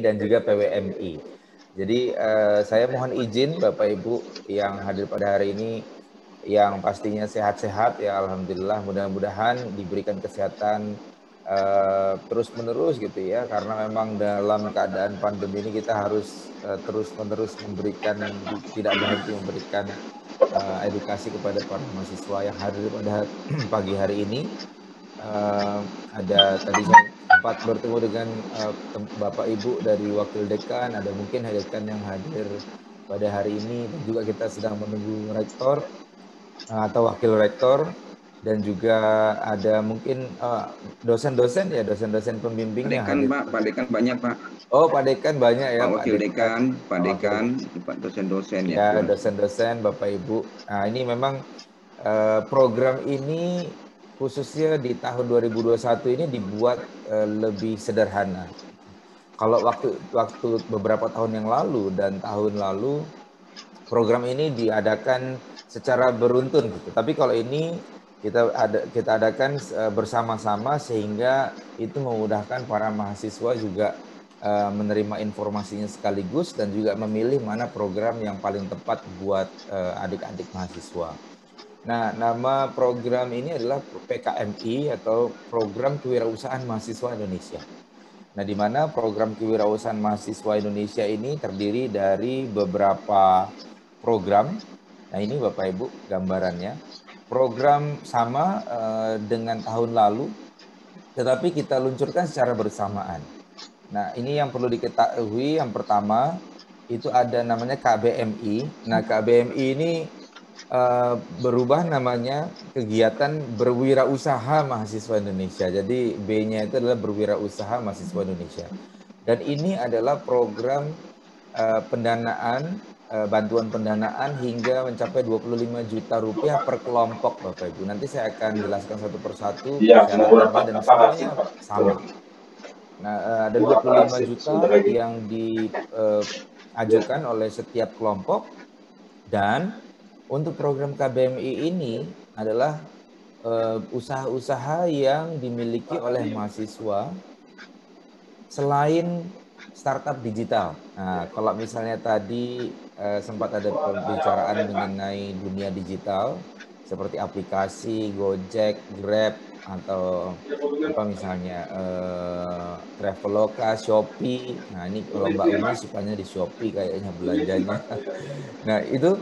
dan juga PWMI. Jadi saya mohon izin Bapak Ibu yang hadir pada hari ini, yang pastinya sehat-sehat ya, alhamdulillah, mudah-mudahan diberikan kesehatan terus-menerus gitu ya, karena memang dalam keadaan pandemi ini kita harus terus-menerus memberikan, tidak berhenti memberikan edukasi kepada para mahasiswa yang hadir pada pagi hari ini. Ada tadi saya sempat bertemu dengan Bapak Ibu dari Wakil Dekan, ada mungkin dekan yang hadir pada hari ini, dan juga kita sedang menunggu rektor atau wakil rektor, dan juga ada mungkin dosen-dosen ya, dosen-dosen pembimbing Pak yang Dekan, hadir. Pak Dekan banyak, Pak. Oh, Pak Dekan banyak ya, Pak Pak Wakil Dekan, Dekan, Pak Wakil Dekan, Pak dosen-dosen ya. ya, dosen-dosen, Bapak Ibu. Nah, ini memang program ini khususnya di tahun 2021 ini dibuat lebih sederhana. Kalau waktu beberapa tahun yang lalu dan tahun lalu, program ini diadakan secara beruntun gitu. Tapi kalau ini kita adakan bersama-sama, sehingga itu memudahkan para mahasiswa juga menerima informasinya sekaligus, dan juga memilih mana program yang paling tepat buat adik-adik mahasiswa. Nah, nama program ini adalah PKMI atau Program Kewirausahaan Mahasiswa Indonesia. Nah, di mana program Kewirausahaan Mahasiswa Indonesia ini terdiri dari beberapa program. Nah, ini Bapak Ibu gambarannya. Program sama dengan tahun lalu, tetapi kita luncurkan secara bersamaan. Nah, ini yang perlu diketahui, yang pertama itu ada namanya KBMI. Nah, KBMI ini berubah namanya kegiatan berwirausaha mahasiswa Indonesia. Jadi B-nya itu adalah berwirausaha mahasiswa Indonesia. Dan ini adalah program pendanaan, bantuan pendanaan hingga mencapai 25 juta rupiah per kelompok, Bapak Ibu. Nanti saya akan jelaskan satu persatu persyaratannya, dan semuanya sama. Nah, ada 25 juta yang diajukan oleh setiap kelompok, dan untuk program KBMI ini adalah usaha-usaha yang dimiliki oleh mahasiswa selain startup digital. Nah, kalau misalnya tadi sempat ada pembicaraan mengenai dunia digital seperti aplikasi Gojek, Grab, atau apa misalnya Traveloka, Shopee. Nah, ini kalau Mbak Uni sukanya di Shopee kayaknya belanjanya. Nah, itu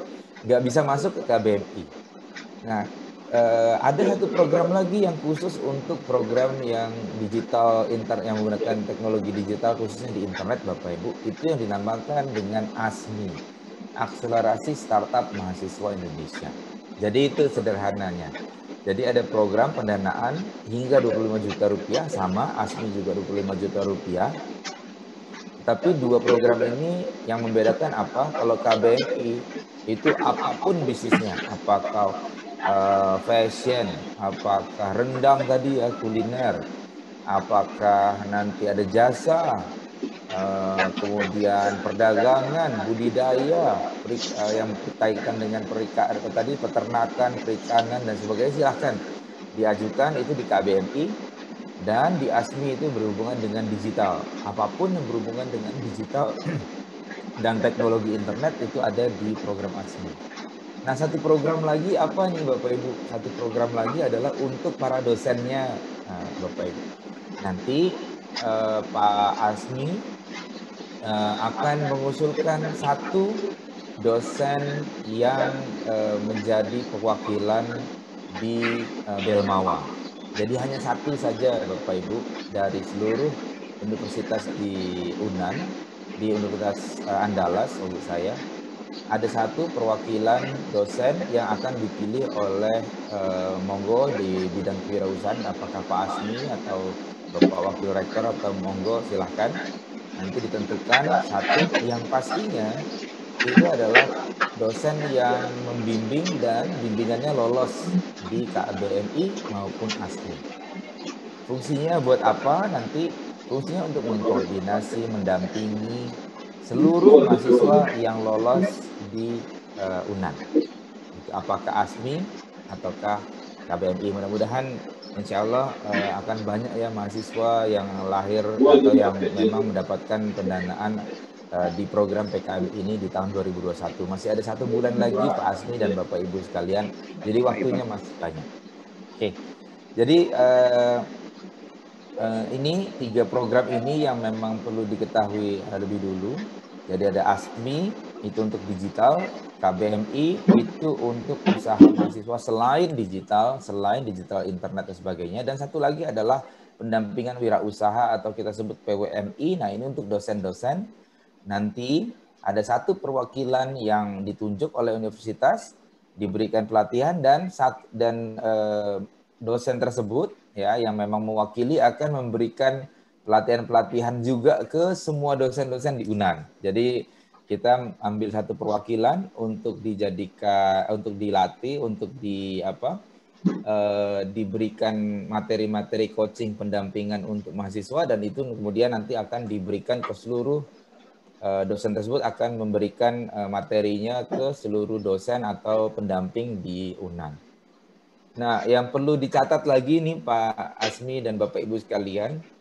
nggak bisa masuk ke KBMI. Nah, ada satu program lagi yang khusus untuk program yang digital, yang menggunakan teknologi digital khususnya di internet, Bapak Ibu. Itu yang dinamakan dengan ASMI, Akselerasi Startup Mahasiswa Indonesia. Jadi itu sederhananya. Jadi ada program pendanaan hingga 25 juta rupiah, sama ASMI juga 25 juta rupiah. Tapi dua program ini yang membedakan apa? Kalau KBMI itu apapun bisnisnya, apakah fashion, apakah rendang tadi ya, kuliner, apakah nanti ada jasa, kemudian perdagangan, budidaya, yang berkaitan dengan tadi peternakan, perikanan, dan sebagainya, silahkan diajukan itu di KBMI. Dan di ASMI itu berhubungan dengan digital. Apapun yang berhubungan dengan digital dan teknologi internet itu ada di program ASMI. Nah, satu program lagi apa nih Bapak Ibu? Satu program lagi adalah untuk para dosennya, Bapak Ibu. Nanti Pak ASMI akan mengusulkan satu dosen yang menjadi perwakilan di Belmawa. Jadi hanya satu saja Bapak Ibu dari seluruh universitas di UNAN, di Universitas Andalas maksud saya, ada satu perwakilan dosen yang akan dipilih oleh monggo di bidang kewirausahaan, apakah Pak Asmi atau Bapak Wakil Rektor, atau monggo silahkan. Nanti ditentukan satu yang pastinya itu adalah dosen yang membimbing dan bimbingannya lolos di KBMI maupun ASMI. Fungsinya buat apa? Nanti fungsinya untuk mengkoordinasi, mendampingi seluruh mahasiswa yang lolos di UNAN. Itu apakah ASMI ataukah KBMI. Mudah-mudahan insya Allah akan banyak ya mahasiswa yang lahir atau yang memang mendapatkan pendanaan di program PKM ini di tahun 2021. Masih ada 1 bulan lagi Pak Asmi dan Bapak Ibu sekalian, jadi Baik, Pak. waktunya masih banyak. Oke, jadi ini 3 program ini yang memang perlu diketahui lebih dulu. Jadi ada ASMI itu untuk digital, KBMI itu untuk usaha mahasiswa selain digital internet dan sebagainya. Dan satu lagi adalah pendampingan wirausaha atau kita sebut PWMI. Nah ini untuk dosen-dosen. Nanti ada 1 perwakilan yang ditunjuk oleh universitas, diberikan pelatihan dan dosen tersebut ya yang memang mewakili akan memberikan pelatihan-pelatihan juga ke semua dosen-dosen di UNAN. Jadi kita ambil 1 perwakilan untuk dijadikan, untuk dilatih, untuk diberikan materi-materi coaching pendampingan untuk mahasiswa, dan itu kemudian nanti akan diberikan ke seluruh dosen tersebut, akan memberikan materinya ke seluruh dosen atau pendamping di UNAN. Nah, yang perlu dicatat lagi nih Pak Asmi dan Bapak Ibu sekalian,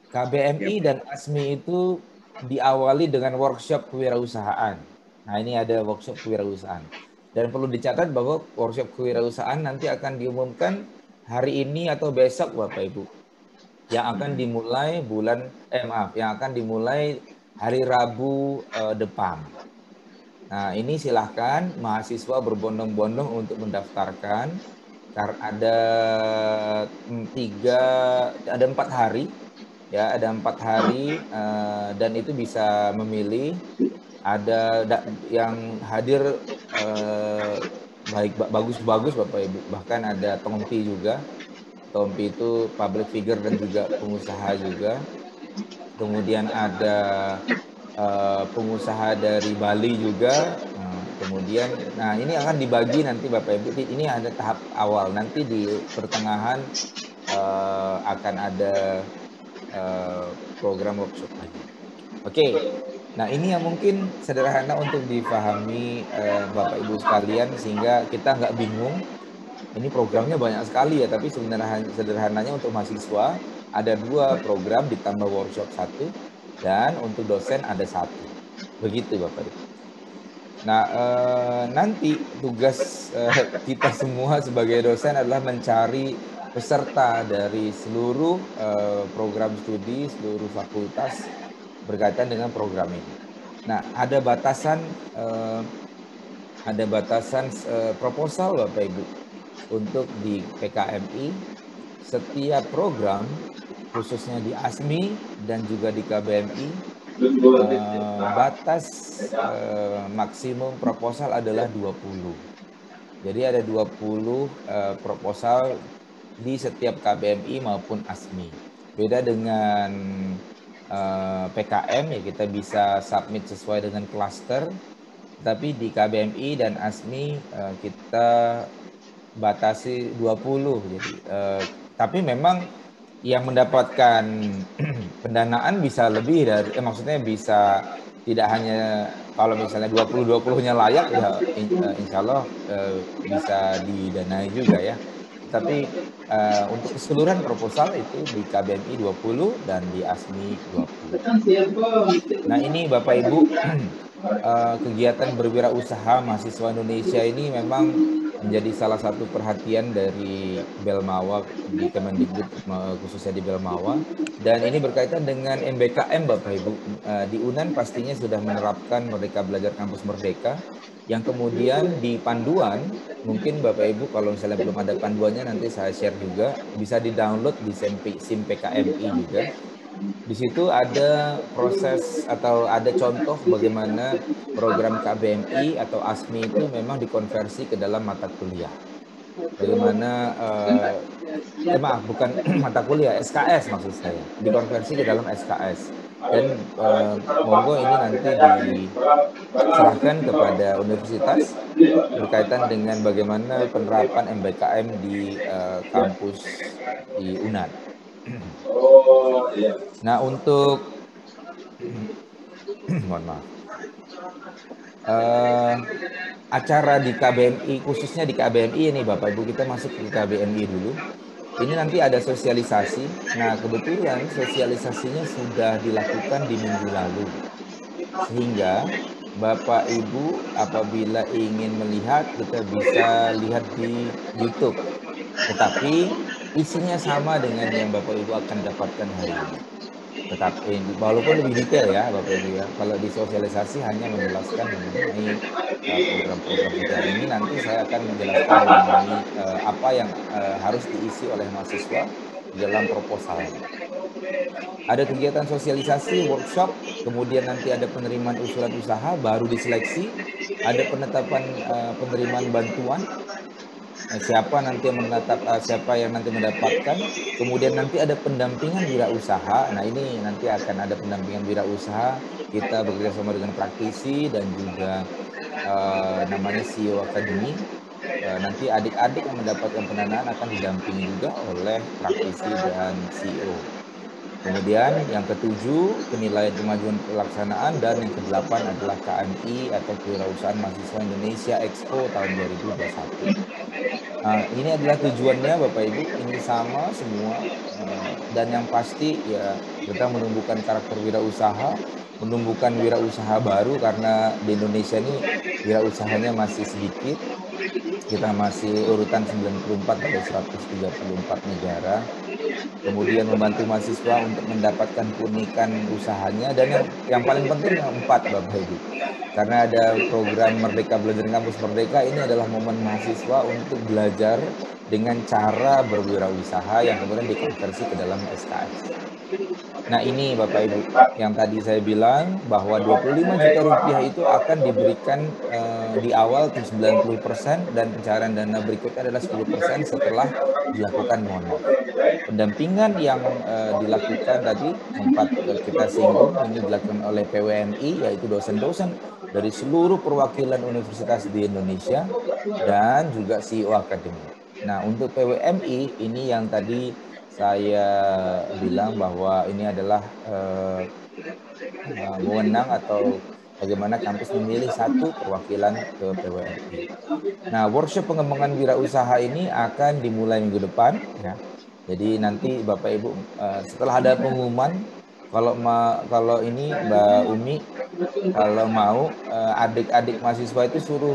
KBMI dan ASMI itu diawali dengan workshop kewirausahaan. Nah, ini ada workshop kewirausahaan. Dan perlu dicatat bahwa workshop kewirausahaan nanti akan diumumkan hari ini atau besok Bapak Ibu. Yang akan dimulai yang akan dimulai hari Rabu depan. Nah, ini silahkan mahasiswa berbondong-bondong untuk mendaftarkan. Karena ada 4 hari, ya ada 4 hari dan itu bisa memilih. Ada yang hadir bagus-bagus Bapak Ibu. Bahkan ada Tompi juga. Tompi itu public figure dan juga pengusaha juga. Kemudian ada pengusaha dari Bali juga. Kemudian, nah ini akan dibagi nanti Bapak Ibu. Ini ada tahap awal. Nanti di pertengahan akan ada program workshop lagi. Oke, nah ini yang mungkin sederhana untuk difahami Bapak Ibu sekalian sehingga kita nggak bingung. Ini programnya banyak sekali ya, tapi sederhananya untuk mahasiswa ada 2 program ditambah workshop 1, dan untuk dosen ada 1. Begitu Bapak Ibu. Nah, nanti tugas kita semua sebagai dosen adalah mencari peserta dari seluruh program studi, seluruh fakultas berkaitan dengan program ini. Nah, ada batasan proposal Bapak Ibu. Untuk di PKMI, setiap program, khususnya di ASMI dan juga di KBMI, batas maksimum proposal adalah 20. Jadi ada 20 proposal di setiap KBMI maupun ASMI. Beda dengan PKM ya, kita bisa submit sesuai dengan klaster. Tapi di KBMI dan ASMI kita batasi 20. Jadi tapi memang yang mendapatkan pendanaan bisa lebih dari maksudnya bisa tidak hanya kalau misalnya 20-20-nya layak ya insya Allah bisa didanai juga ya. Tapi untuk keseluruhan proposal itu di KBMI 20 dan di ASMI 20. Nah, ini Bapak Ibu kegiatan berwirausaha mahasiswa Indonesia ini memang menjadi salah satu perhatian dari Belmawa di Kemendikbud, khususnya di Belmawa, dan ini berkaitan dengan MBKM Bapak Ibu. Di UNAN pastinya sudah menerapkan Merdeka Belajar Kampus Merdeka, yang kemudian di panduan, mungkin Bapak Ibu kalau misalnya belum ada panduannya nanti saya share juga, bisa di-download di SIM PKMI juga. Di situ ada proses atau ada contoh bagaimana program KBMI atau ASMI itu memang dikonversi ke dalam mata kuliah. Bagaimana, maaf bukan mata kuliah, SKS maksud saya, dikonversi ke dalam SKS. Dan monggo ini nanti diserahkan kepada universitas berkaitan dengan bagaimana penerapan MBKM di kampus di UNAN. Nah, untuk mohon maaf, acara di KBMI, khususnya di KBMI ini Bapak Ibu, kita masuk ke KBMI dulu. ini nanti ada sosialisasi. Nah, kebetulan sosialisasinya sudah dilakukan di minggu lalu. Sehingga Bapak Ibu apabila ingin melihat, kita bisa lihat di YouTube. Tetapi isinya sama dengan yang Bapak Ibu akan dapatkan hari ini. Tetapi walaupun lebih detail ya Bapak Ibu ya. Kalau di sosialisasi hanya menjelaskan mengenai program-program kita. Ini nanti saya akan menjelaskan mengenai apa yang harus diisi oleh mahasiswa di dalam proposalnya. Ada kegiatan sosialisasi, workshop, kemudian nanti ada penerimaan usulan usaha, baru diseleksi, ada penetapan penerimaan bantuan, siapa nanti yang siapa yang nanti mendapatkan, kemudian nanti ada pendampingan wirausaha. Nah, ini nanti akan ada pendampingan wirausaha, kita bekerjasama dengan praktisi dan juga namanya CEO Academy. Nanti adik-adik yang mendapatkan pendanaan akan didampingi juga oleh praktisi dan CEO. Kemudian yang ketujuh, penilaian kemajuan pelaksanaan, dan yang kedelapan adalah KMI atau Kewirausahaan Mahasiswa Indonesia Expo tahun 2021. Ini adalah tujuannya Bapak Ibu, ini sama semua, dan yang pasti ya kita menumbuhkan karakter wirausaha, menumbuhkan wirausaha baru karena di Indonesia ini wirausahanya masih sedikit. Kita masih urutan 94 dari 134 negara. Kemudian membantu mahasiswa untuk mendapatkan keunikan usahanya, dan yang paling penting yang 4 Bapak Ibu. Karena ada program Merdeka Belajar Kampus Merdeka, ini adalah momen mahasiswa untuk belajar dengan cara berwirausaha yang kemudian dikonversi ke dalam SKS. Nah, ini Bapak Ibu, yang tadi saya bilang bahwa 25 juta rupiah itu akan diberikan di awal 90% dan pencairan dana berikutnya adalah 10% setelah dilakukan monaf. Pendampingan yang dilakukan tadi sempat kita singgung, ini dilakukan oleh PWMI, yaitu dosen-dosen dari seluruh perwakilan universitas di Indonesia dan juga CEO Academy. Nah, untuk PWMI ini yang tadi saya bilang bahwa ini adalah wewenang atau bagaimana kampus memilih satu perwakilan ke PWMI. Nah, workshop pengembangan wirausaha ini akan dimulai minggu depan ya. Jadi nanti Bapak Ibu setelah ada pengumuman, kalau ini Mbak Umi, kalau mau adik-adik mahasiswa itu suruh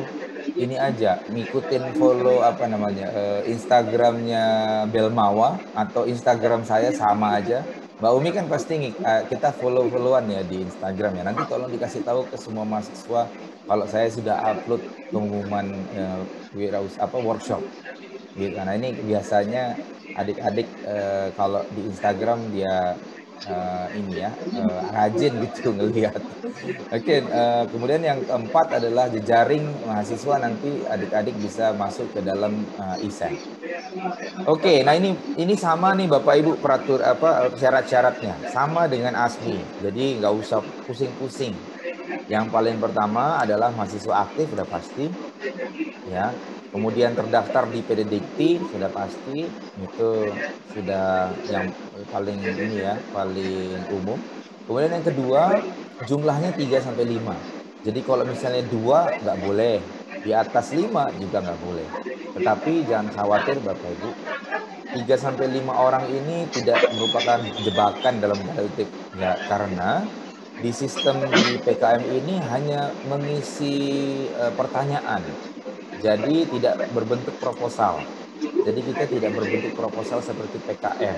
ini aja, ngikutin follow apa namanya Instagramnya Belmawa atau Instagram saya sama aja. Mbak Umi kan pasti kita follow-followan ya di Instagram ya. Nanti tolong dikasih tahu ke semua mahasiswa kalau saya sudah upload pengumuman workshop. Gitu. Nah, ini biasanya adik-adik kalau di Instagram dia rajin gitu ngelihat. Oke, kemudian yang keempat adalah jejaring mahasiswa, nanti adik-adik bisa masuk ke dalam e-SEM. Oke, nah ini sama nih Bapak Ibu syarat-syaratnya sama dengan ASMI. Jadi nggak usah pusing-pusing. Yang paling pertama adalah mahasiswa aktif sudah pasti, ya. Kemudian terdaftar di PDDikti sudah pasti, itu sudah yang paling ini ya, paling umum. Kemudian yang kedua, jumlahnya 3 sampai 5. Jadi kalau misalnya 2 nggak boleh, di atas 5 juga nggak boleh. Tetapi jangan khawatir Bapak Ibu, 3 sampai 5 orang ini tidak merupakan jebakan dalam tanda kutip ya, karena di sistem di PKM ini hanya mengisi pertanyaan. Jadi tidak berbentuk proposal. Jadi kita tidak berbentuk proposal seperti PKM.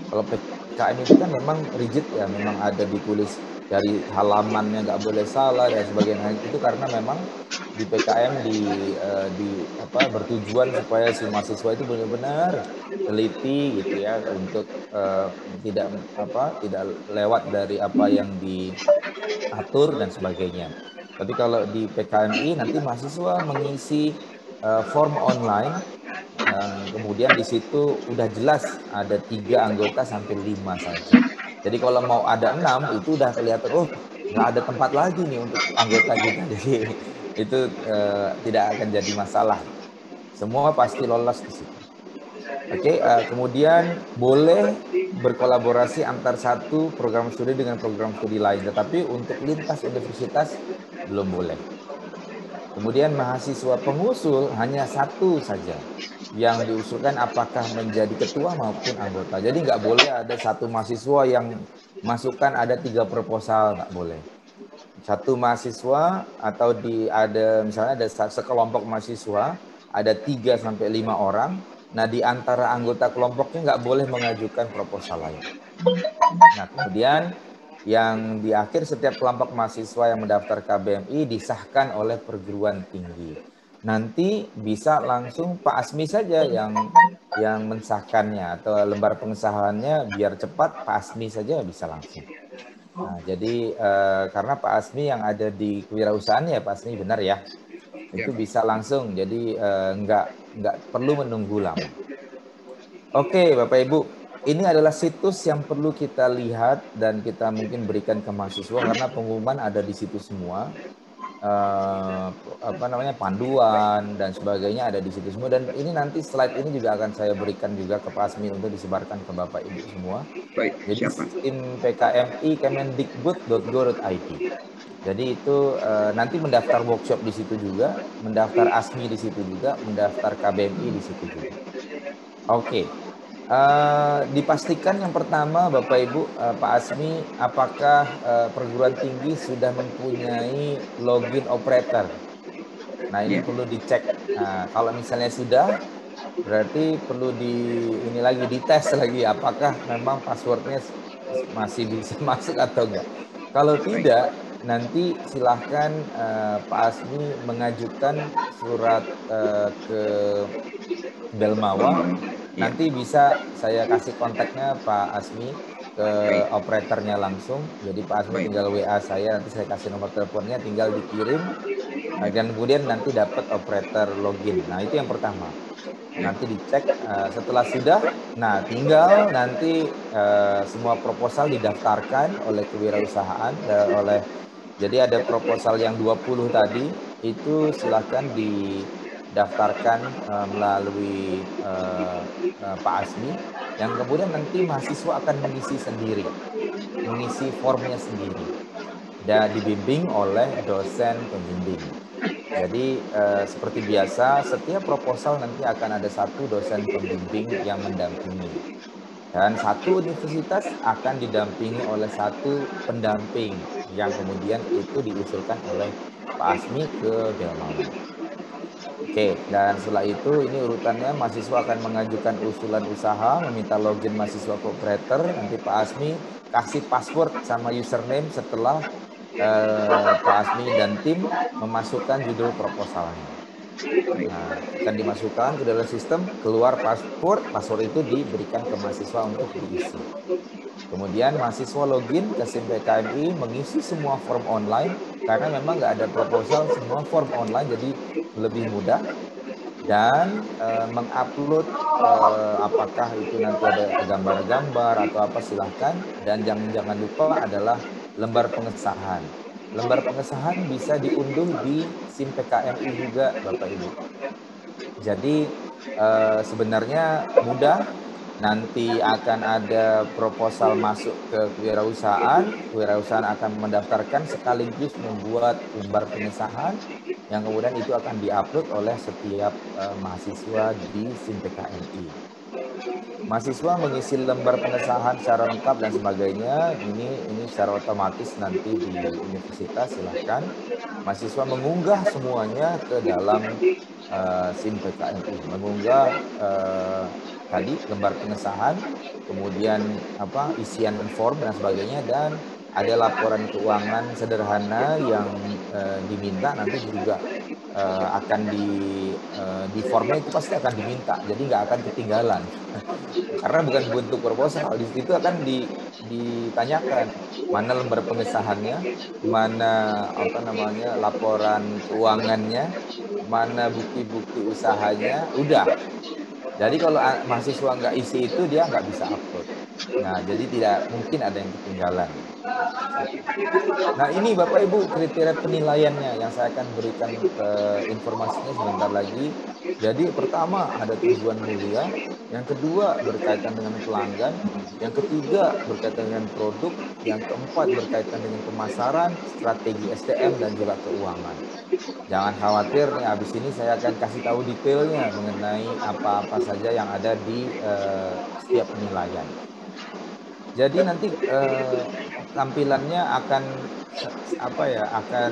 Kalau PKM itu kan memang rigid ya, memang ada ditulis dari halamannya nggak boleh salah dan sebagainya. Itu karena memang di PKM bertujuan supaya si mahasiswa itu benar-benar teliti gitu ya, untuk tidak lewat dari apa yang diatur dan sebagainya. Tapi kalau di PKMI nanti mahasiswa mengisi form online, kemudian di situ udah jelas ada 3 anggota sampai 5 saja. Jadi kalau mau ada 6 itu udah kelihatan, nggak ada tempat lagi nih untuk anggota kita. Jadi itu tidak akan jadi masalah. Semua pasti lolos di situ. Oke, kemudian boleh berkolaborasi antar satu program studi dengan program studi lain, tetapi untuk lintas universitas belum boleh. Kemudian mahasiswa pengusul hanya satu saja yang diusulkan, apakah menjadi ketua maupun anggota. Jadi nggak boleh ada satu mahasiswa yang masukkan ada 3 proposal, nggak boleh. Satu mahasiswa atau ada misalnya ada sekelompok mahasiswa ada 3 sampai 5 orang. Nah, di antara anggota kelompoknya nggak boleh mengajukan proposal lain. Nah, kemudian yang di akhir setiap kelompok mahasiswa yang mendaftar KBMI disahkan oleh perguruan tinggi. Nanti bisa langsung Pak Asmi saja yang mensahkannya atau lembar pengesahannya, biar cepat Pak Asmi saja bisa langsung. Nah, jadi karena Pak Asmi yang ada di kewirausahaan ya, Pak Asmi benar ya, itu bisa langsung. Jadi nggak perlu menunggu lama. Oke, Bapak Ibu, ini adalah situs yang perlu kita lihat dan kita mungkin berikan ke mahasiswa karena pengumuman ada di situ semua. Panduan dan sebagainya ada di situ semua, dan ini nanti slide ini juga akan saya berikan juga ke Pak Asmi untuk disebarkan ke Bapak Ibu semua. Baik, jadi siapa? sistem PKMI Kemendikbud.go.id. Jadi itu nanti mendaftar workshop di situ juga, mendaftar ASMI di situ juga, mendaftar KBMI di situ juga. Oke. Dipastikan yang pertama Bapak Ibu, Pak Asmi, apakah perguruan tinggi sudah mempunyai login operator? Nah, ini perlu dicek. Nah, kalau misalnya sudah, berarti perlu dites lagi apakah memang passwordnya masih bisa masuk atau enggak. Kalau tidak, nanti silahkan Pak Asmi mengajukan surat ke Belmawa. Nanti bisa saya kasih kontaknya Pak Asmi ke operatornya langsung. Jadi Pak Asmi tinggal WA saya, nanti saya kasih nomor teleponnya, tinggal dikirim. Dan kemudian nanti dapat operator login. Nah, itu yang pertama. Nanti dicek, setelah sudah, nah tinggal nanti semua proposal didaftarkan oleh kewirausahaan, jadi ada proposal yang 20 tadi, itu silakan didaftarkan melalui Pak Asmi, yang kemudian nanti mahasiswa akan mengisi sendiri, mengisi formnya sendiri, dan dibimbing oleh dosen pembimbing. Jadi seperti biasa, setiap proposal nanti akan ada satu dosen pembimbing yang mendampingi. Dan satu universitas akan didampingi oleh satu pendamping yang kemudian itu diusulkan oleh Pak Asmi ke Belmawa. Oke, dan setelah itu ini urutannya, mahasiswa akan mengajukan usulan usaha, meminta login mahasiswa operator, nanti Pak Asmi kasih password sama username setelah Pak Asmi dan tim memasukkan judul proposalnya. Nah, akan dimasukkan ke dalam sistem, keluar password itu diberikan ke mahasiswa untuk diisi. Kemudian mahasiswa login ke SIM PKMI, mengisi semua form online, karena memang nggak ada proposal, semua form online, jadi lebih mudah. Dan mengupload apakah itu nanti ada gambar-gambar atau apa, silahkan. Dan jangan lupa adalah lembar pengesahan. Lembar pengesahan bisa diunduh di SIM PKMI juga, Bapak Ibu. Jadi sebenarnya mudah. Nanti akan ada proposal masuk ke kewirausahaan akan mendaftarkan sekaligus membuat lembar pengesahan, yang kemudian itu akan diupload oleh setiap mahasiswa di SIM PKMI. Mahasiswa mengisi lembar pengesahan secara lengkap dan sebagainya, ini secara otomatis nanti di universitas, silahkan. Mahasiswa mengunggah semuanya ke dalam SIM PKMI, mengunggah tadi lembar pengesahan, kemudian isian form dan sebagainya, dan ada laporan keuangan sederhana yang diminta nanti juga akan di formnya itu pasti akan diminta, jadi nggak akan ketinggalan. Karena bukan bentuk proposal, di situ akan ditanyakan mana lembar pengesahannya, mana laporan keuangannya, mana bukti-bukti usahanya, udah. Jadi kalau mahasiswa nggak isi itu, dia nggak bisa upload. Nah, jadi tidak mungkin ada yang ketinggalan. Nah, ini Bapak Ibu kriteria penilaiannya yang saya akan berikan informasinya sebentar lagi. Jadi pertama ada tujuan mulia, yang kedua berkaitan dengan pelanggan, yang ketiga berkaitan dengan produk, yang keempat berkaitan dengan pemasaran, strategi SDM, dan juga keuangan. Jangan khawatir nih, habis ini saya akan kasih tahu detailnya mengenai apa-apa saja yang ada di setiap penilaian. Jadi nanti tampilannya akan apa ya, akan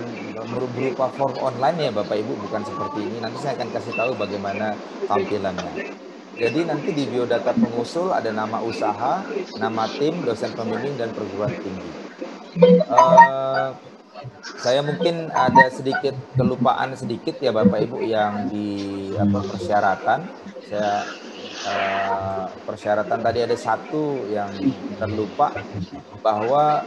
berupa form online ya Bapak Ibu, bukan seperti ini. Nanti saya akan kasih tahu bagaimana tampilannya. Jadi nanti di biodata pengusul ada nama usaha, nama tim, dosen pembimbing, dan perguruan tinggi. Saya mungkin ada sedikit kelupaan sedikit ya Bapak Ibu yang di persyaratan. Saya persyaratan tadi ada satu yang terlupa, bahwa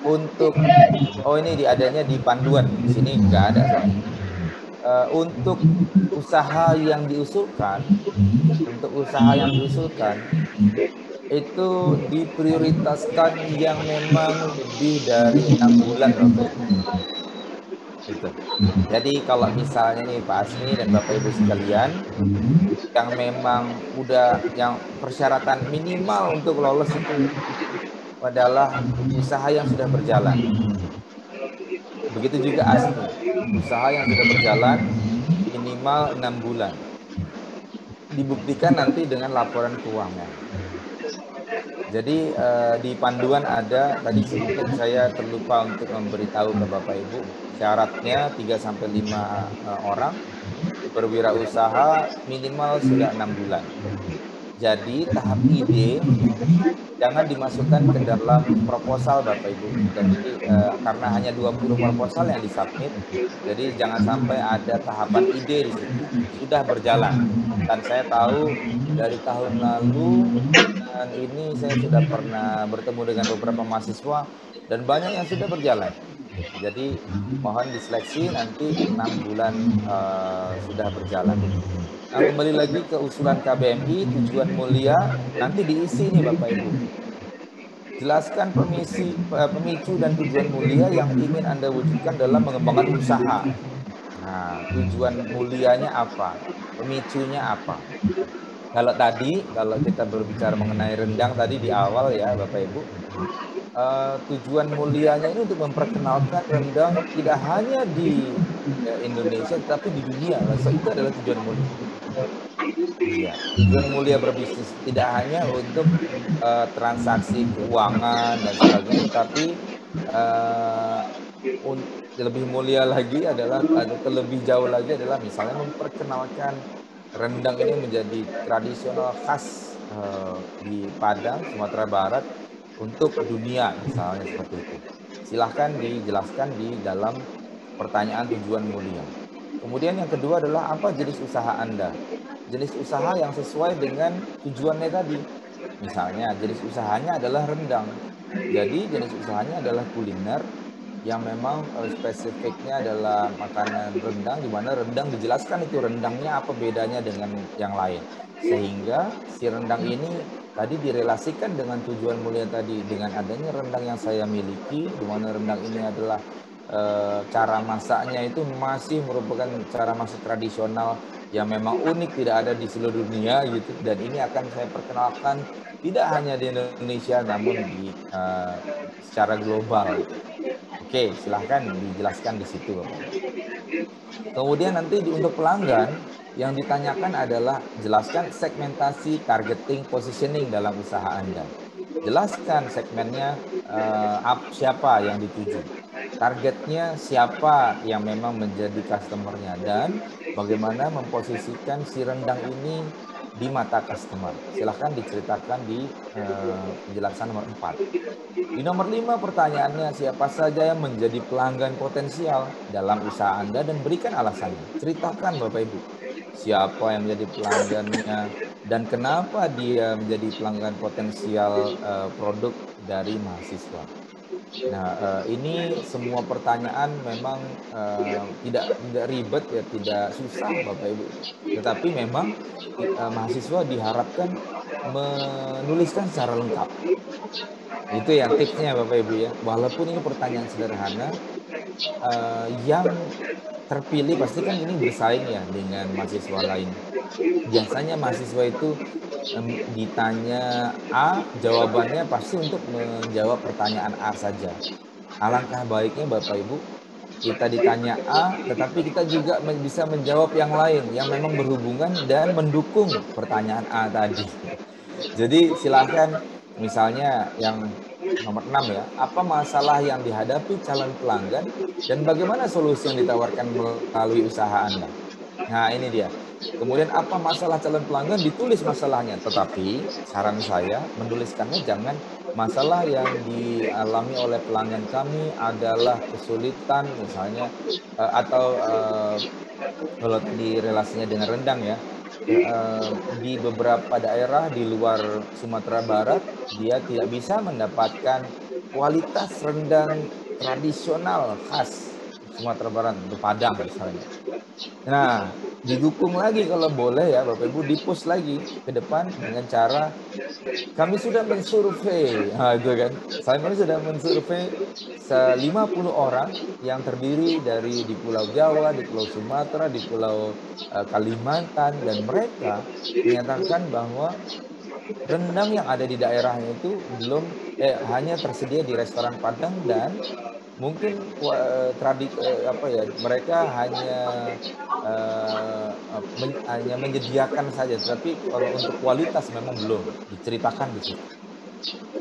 untuk ini adanya di panduan, di sini nggak ada soalnya. Untuk usaha yang diusulkan, itu diprioritaskan yang memang lebih dari 6 bulan Bapak Ibu. Itu. Jadi kalau misalnya nih Pak Asmi dan Bapak Ibu sekalian, yang memang yang persyaratan minimal untuk lolos itu adalah usaha yang sudah berjalan. Begitu juga Asmi, usaha yang sudah berjalan minimal 6 bulan. Dibuktikan nanti dengan laporan keuangan. Jadi di panduan ada, tadi sedikit saya terlupa untuk memberitahu ke Bapak Ibu, syaratnya 3-5 orang, berwirausaha minimal sudah 6 bulan. Jadi tahap ide jangan dimasukkan ke dalam proposal Bapak Ibu. Jadi karena hanya 20 proposal yang disubmit, jadi jangan sampai ada tahapan ide di situ. Sudah berjalan. Dan saya tahu dari tahun lalu dan ini saya sudah pernah bertemu dengan beberapa mahasiswa dan banyak yang sudah berjalan. Jadi mohon diseleksi nanti 6 bulan sudah berjalan. Nah, kembali lagi ke usulan KBMI, tujuan mulia, nanti diisi nih Bapak Ibu. Jelaskan pemicu dan tujuan mulia yang ingin Anda wujudkan dalam mengembangkan usaha. Nah, tujuan mulianya apa? Pemicunya apa? Kalau kita berbicara mengenai rendang tadi di awal ya Bapak Ibu, tujuan mulianya ini untuk memperkenalkan rendang tidak hanya di Indonesia tapi di dunia. So, itu adalah tujuan mulia. Iya, tujuan mulia berbisnis tidak hanya untuk transaksi keuangan dan sebagainya, tapi lebih mulia lagi adalah, atau lebih jauh lagi adalah misalnya memperkenalkan rendang ini menjadi tradisional khas di Padang, Sumatera Barat untuk dunia misalnya seperti itu. Silahkan dijelaskan di dalam pertanyaan tujuan mulia. Kemudian yang kedua adalah apa jenis usaha Anda? Jenis usaha yang sesuai dengan tujuannya tadi. Misalnya jenis usahanya adalah rendang. Jadi jenis usahanya adalah kuliner yang memang spesifiknya adalah makanan rendang, di mana rendang dijelaskan itu rendangnya apa bedanya dengan yang lain. Sehingga si rendang ini tadi direlasikan dengan tujuan mulia tadi, dengan adanya rendang yang saya miliki, di mana rendang ini adalah cara masaknya itu masih merupakan cara masak tradisional yang memang unik, tidak ada di seluruh dunia gitu, dan ini akan saya perkenalkan tidak hanya di Indonesia namun di secara global. Oke, silahkan dijelaskan di situ Bapak. Kemudian nanti untuk pelanggan yang ditanyakan adalah jelaskan segmentasi, targeting, positioning dalam usaha Anda. Jelaskan segmennya siapa yang dituju, targetnya siapa yang memang menjadi customernya, dan bagaimana memposisikan si rendang ini di mata customer. Silahkan diceritakan di penjelasan nomor 4. Di nomor 5 pertanyaannya, siapa saja yang menjadi pelanggan potensial dalam usaha Anda dan berikan alasannya. Ceritakan Bapak Ibu, siapa yang menjadi pelanggannya dan kenapa dia menjadi pelanggan potensial produk dari mahasiswa. Nah, ini semua pertanyaan memang tidak ribet ya, tidak susah Bapak Ibu. Tetapi memang mahasiswa diharapkan menuliskan secara lengkap. Itu yang tipsnya Bapak Ibu ya. Walaupun ini pertanyaan sederhana, yang terpilih pasti kan ini bersaing ya dengan mahasiswa lain. Biasanya mahasiswa itu ditanya A, jawabannya pasti untuk menjawab pertanyaan A saja. Alangkah baiknya Bapak Ibu kita ditanya A, tetapi kita juga bisa menjawab yang lain yang memang berhubungan dan mendukung pertanyaan A tadi. Jadi silahkan, misalnya yang nomor 6 ya, apa masalah yang dihadapi calon pelanggan dan bagaimana solusi yang ditawarkan melalui usaha Anda? Nah, ini dia. Kemudian apa masalah calon pelanggan, ditulis masalahnya. Tetapi saran saya menuliskannya jangan masalah yang dialami oleh pelanggan kami adalah kesulitan misalnya, atau kalau tadi relasinya dengan rendang ya, di beberapa daerah di luar Sumatera Barat, dia tidak bisa mendapatkan kualitas rendang tradisional khas Sumatera Barat, itu Padang misalnya. Nah, didukung lagi kalau boleh ya Bapak Ibu, di-push lagi ke depan dengan cara, kami sudah mensurvei, nah itu kan, kami sudah mensurvei 50 orang yang terdiri dari di Pulau Jawa, di Pulau Sumatera, di Pulau Kalimantan, dan mereka menyatakan bahwa rendang yang ada di daerahnya itu hanya tersedia di restoran Padang, dan mungkin apa ya, mereka hanya menyediakan saja, tapi kalau untuk kualitas memang belum diceritakan di situ.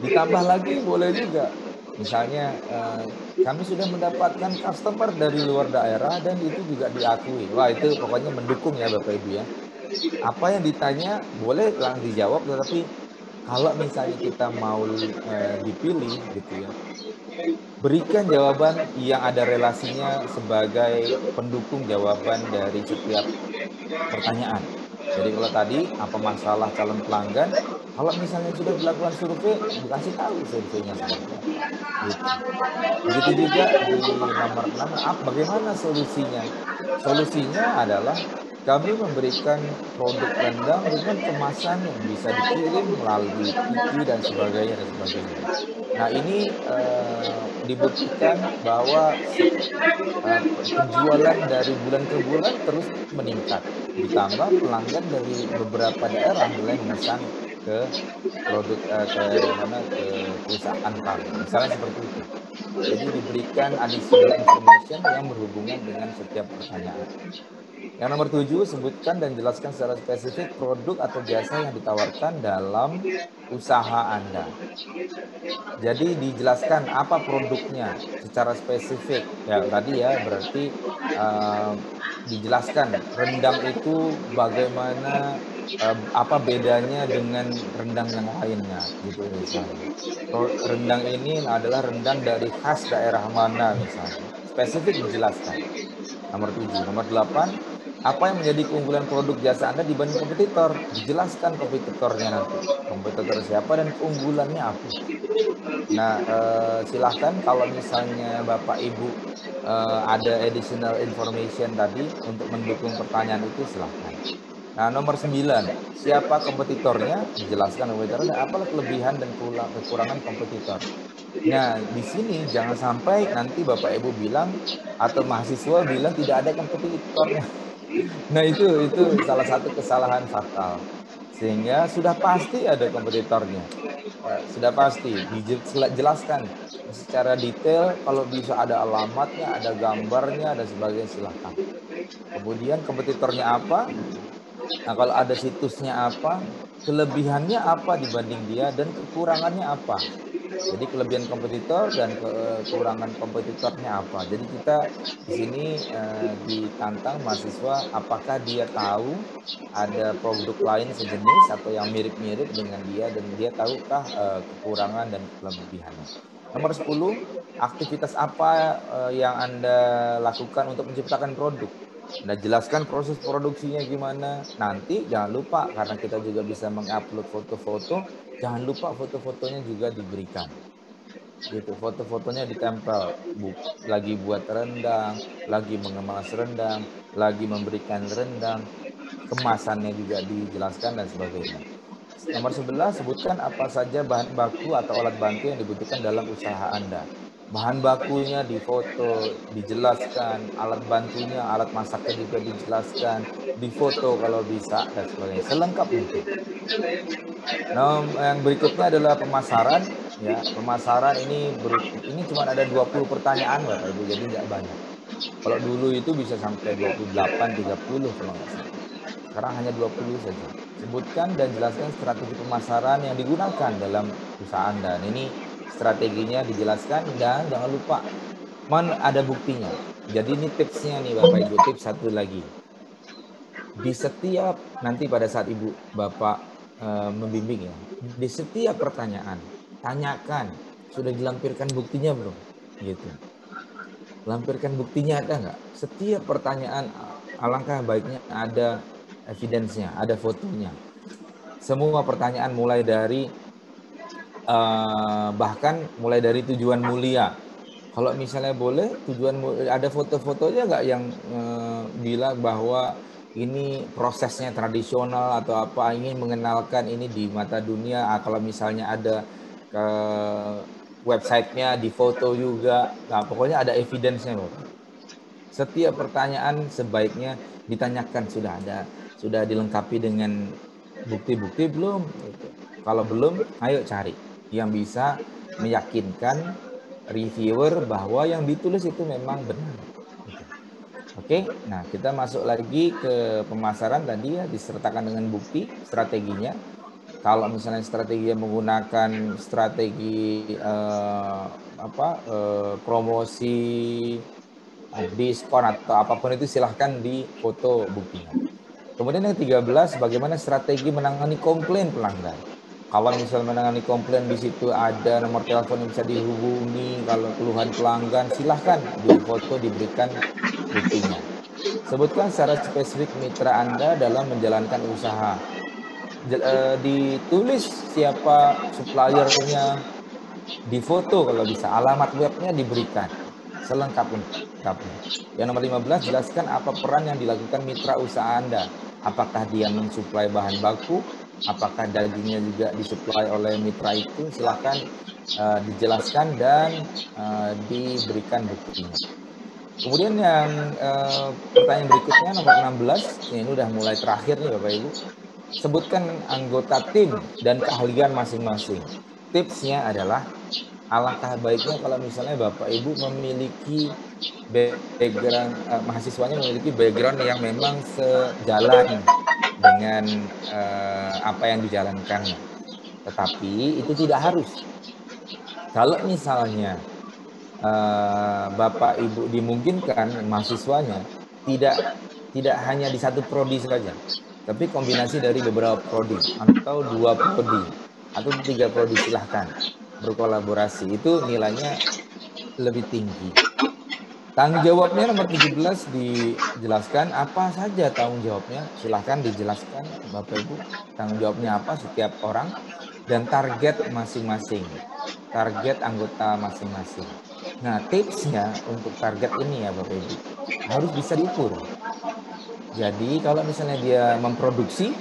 Ditambah lagi boleh juga, misalnya, kami sudah mendapatkan customer dari luar daerah dan itu juga diakui. Wah, itu pokoknya mendukung ya Bapak Ibu ya. Apa yang ditanya boleh langsung dijawab, tetapi kalau misalnya kita mau, dipilih gitu ya, berikan jawaban yang ada relasinya sebagai pendukung jawaban dari setiap pertanyaan. Jadi kalau tadi, apa masalah calon pelanggan, kalau misalnya sudah dilakukan survei, dikasih tahu surveinya seperti apa, gitu. Begitu juga di nomor 6, bagaimana solusinya? Solusinya adalah kami memberikan produk rendang dengan kemasan yang bisa dikirim melalui Tiki dan sebagainya dan sebagainya. Nah, ini, dibuktikan bahwa penjualan dari bulan ke bulan terus meningkat. Ditambah pelanggan dari beberapa daerah mulai memesan ke ke perusahaan kami, misalnya seperti itu. Jadi diberikan additional information yang berhubungan dengan setiap pertanyaan. Yang nomor 7, sebutkan dan jelaskan secara spesifik produk atau jasa yang ditawarkan dalam usaha Anda. Jadi dijelaskan apa produknya secara spesifik. Ya tadi ya, berarti dijelaskan rendang itu bagaimana, apa bedanya dengan rendang yang lainnya gitu misalnya. Rendang ini adalah rendang dari khas daerah mana misalnya. Spesifik dijelaskan. Nomor 7. Nomor 8, apa yang menjadi keunggulan produk jasa Anda dibanding kompetitor? Dijelaskan kompetitornya nanti. Kompetitor siapa dan keunggulannya apa? Nah, silahkan kalau misalnya Bapak Ibu, ada additional information tadi untuk mendukung pertanyaan itu silahkan. Nah, nomor 9, siapa kompetitornya? Dijelaskan kompetitornya dan apa kelebihan dan kekurangan kompetitor. Nah, di sini jangan sampai nanti Bapak Ibu bilang atau mahasiswa bilang tidak ada kompetitornya. Nah, itu salah satu kesalahan fatal. Sehingga sudah pasti ada kompetitornya. Sudah pasti dijelaskan secara detail, kalau bisa ada alamatnya, ada gambarnya dan sebagainya, silahkan. Kemudian kompetitornya apa? Nah, kalau ada situsnya apa, kelebihannya apa dibanding dia dan kekurangannya apa. Jadi kelebihan kompetitor dan kekurangan kompetitornya apa. Jadi kita di sini ditantang mahasiswa apakah dia tahu ada produk lain sejenis atau yang mirip-mirip dengan dia dan dia tahukah kekurangan dan kelebihannya. Nomor 10, aktivitas apa yang Anda lakukan untuk menciptakan produk. Anda jelaskan proses produksinya gimana. Nanti jangan lupa, karena kita juga bisa mengupload foto-foto, jangan lupa foto-fotonya juga diberikan. Gitu, foto-fotonya ditempel. Lagi buat rendang, lagi mengemas rendang, lagi memberikan rendang, kemasannya juga dijelaskan dan sebagainya. Nomor 11, sebutkan apa saja bahan baku atau alat bantu yang dibutuhkan dalam usaha Anda. Bahan bakunya difoto, dijelaskan, alat bantunya, alat masaknya juga dijelaskan, difoto kalau bisa dan sebagainya, selengkap mungkin. Nah, yang berikutnya adalah pemasaran ya. Pemasaran ini cuma ada 20 pertanyaan Bapak Ibu, jadi nggak banyak. Kalau dulu itu bisa sampai 28, 30 kalau nggak salah. Sekarang hanya 20 saja. Sebutkan dan jelaskan strategi pemasaran yang digunakan dalam usaha Anda. Nah, ini strateginya dijelaskan dan jangan lupa ada buktinya. Jadi ini tipsnya nih Bapak Ibu, tips satu lagi. Di setiap nanti pada saat Ibu Bapak membimbing ya, di setiap pertanyaan tanyakan sudah dilampirkan buktinya belum, gitu. Lampirkan buktinya ada nggak? Setiap pertanyaan alangkah baiknya ada evidence-nya, ada fotonya. Semua pertanyaan mulai dari bahkan mulai dari tujuan mulia. Kalau misalnya boleh ada foto-fotonya nggak yang bilang bahwa ini prosesnya tradisional atau apa, ingin mengenalkan ini di mata dunia. Kalau misalnya ada ke websitenya di foto juga. Nah, pokoknya ada evidence-nya Bapak. Setiap pertanyaan sebaiknya ditanyakan sudah dilengkapi dengan bukti-bukti belum gitu. Kalau belum, ayo cari yang bisa meyakinkan reviewer bahwa yang ditulis itu memang benar gitu. Oke, nah kita masuk lagi ke pemasaran tadi ya, disertakan dengan bukti strateginya. Kalau misalnya strategi menggunakan strategi promosi, diskon atau apapun itu silahkan di foto buktinya. Kemudian yang 13, bagaimana strategi menangani komplain pelanggan. Kalau misalnya menangani komplain di situ ada nomor telepon yang bisa dihubungi, kalau keluhan pelanggan silahkan di foto diberikan buktinya. Sebutkan secara spesifik mitra Anda dalam menjalankan usaha. Ditulis siapa suppliernya, di foto kalau bisa, alamat webnya diberikan selengkap-lengkapnya. Yang nomor 15, jelaskan apa peran yang dilakukan mitra usaha Anda. Apakah dia mensuplai bahan baku, apakah dagingnya juga disuplai oleh mitra itu, silahkan dijelaskan dan diberikan buktinya. Kemudian yang pertanyaan berikutnya nomor 16, ini udah mulai terakhir nih Bapak Ibu. Sebutkan anggota tim dan keahlian masing-masing. Tipsnya adalah alangkah baiknya kalau misalnya Bapak Ibu memiliki background mahasiswanya memiliki background yang memang sejalan dengan apa yang dijalankannya. Tetapi itu tidak harus. Kalau misalnya Bapak Ibu dimungkinkan mahasiswanya tidak hanya di satu prodi saja, tapi kombinasi dari beberapa prodi atau 2 prodi atau 3 prodi, silahkan berkolaborasi, itu nilainya lebih tinggi. Tanggung jawabnya nomor 17 dijelaskan apa saja tanggung jawabnya, silahkan dijelaskan Bapak Ibu tanggung jawabnya apa setiap orang dan target masing-masing, target anggota masing-masing. Nah, tipsnya untuk target ini ya Bapak Ibu harus bisa diukur. Jadi kalau misalnya dia memproduksi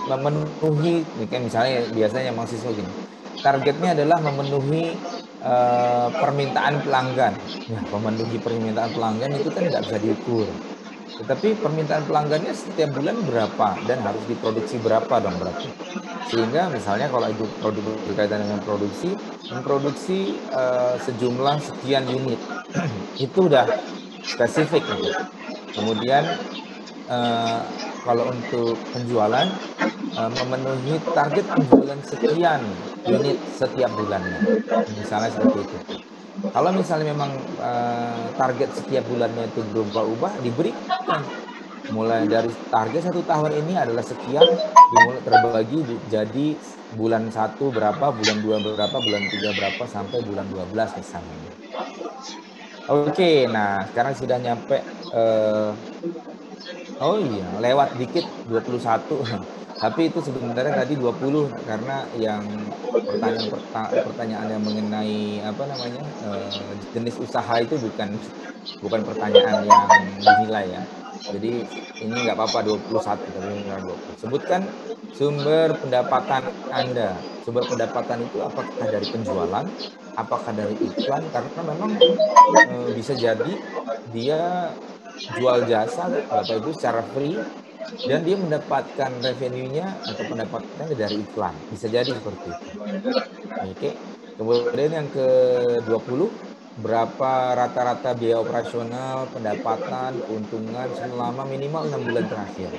memenuhi, kayak misalnya biasanya mahasiswa gini, targetnya adalah memenuhi permintaan pelanggan. Ya, memenuhi permintaan pelanggan itu kan nggak bisa diukur. Tetapi permintaan pelanggannya setiap bulan berapa dan harus diproduksi berapa dong berarti. Sehingga misalnya kalau itu produk berkaitan dengan memproduksi sejumlah sekian unit, itu udah spesifik gitu. Kemudian kalau untuk penjualan, memenuhi target penjualan sekian unit setiap bulannya, misalnya seperti itu. Kalau misalnya memang target setiap bulannya itu berubah-ubah, diberikan mulai dari target 1 tahun ini adalah sekian, dimulai terbagi jadi bulan 1 berapa, bulan 2 berapa, bulan 3 berapa, sampai bulan 12 misalnya. Oke, nah sekarang sudah nyampe oh iya, lewat dikit 21. Tapi itu sebenarnya tadi 20 karena yang pertanyaan yang mengenai jenis usaha itu bukan pertanyaan yang dinilai ya. Jadi ini nggak apa-apa 21 tapi benar 20. Sebutkan sumber pendapatan Anda. Sumber pendapatan itu apakah dari penjualan, apakah dari iklan, karena memang bisa jadi dia jual jasa Bapak Ibu secara free dan dia mendapatkan revenue-nya atau pendapatannya dari iklan. Bisa jadi seperti itu. Oke. Kemudian yang ke-20, berapa rata-rata biaya operasional, pendapatan, keuntungan selama minimal 6 bulan terakhir.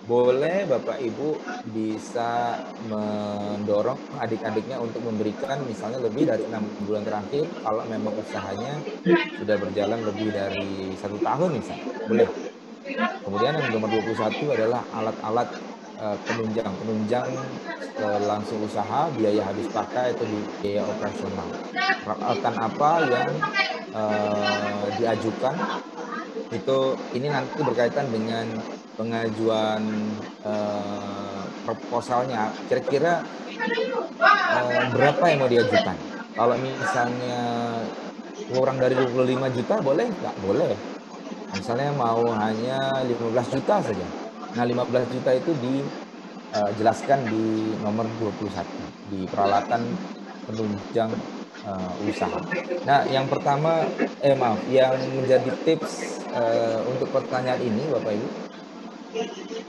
Boleh Bapak Ibu bisa mendorong adik-adiknya untuk memberikan misalnya lebih dari 6 bulan terakhir kalau memang usahanya sudah berjalan lebih dari 1 tahun misalnya, boleh. Kemudian yang nomor 21 adalah alat-alat penunjang langsung usaha, biaya habis pakai atau biaya operasional. Peralatan apa yang diajukan itu ini nanti berkaitan dengan pengajuan proposalnya. Kira-kira berapa yang mau diajukan? Kalau misalnya kurang dari 25 juta boleh? Nggak boleh. Misalnya mau hanya 15 juta saja. Nah, 15 juta itu dijelaskan di nomor 21 di peralatan penunjang usaha. Nah, yang pertama, yang menjadi tips untuk pertanyaan ini, Bapak Ibu,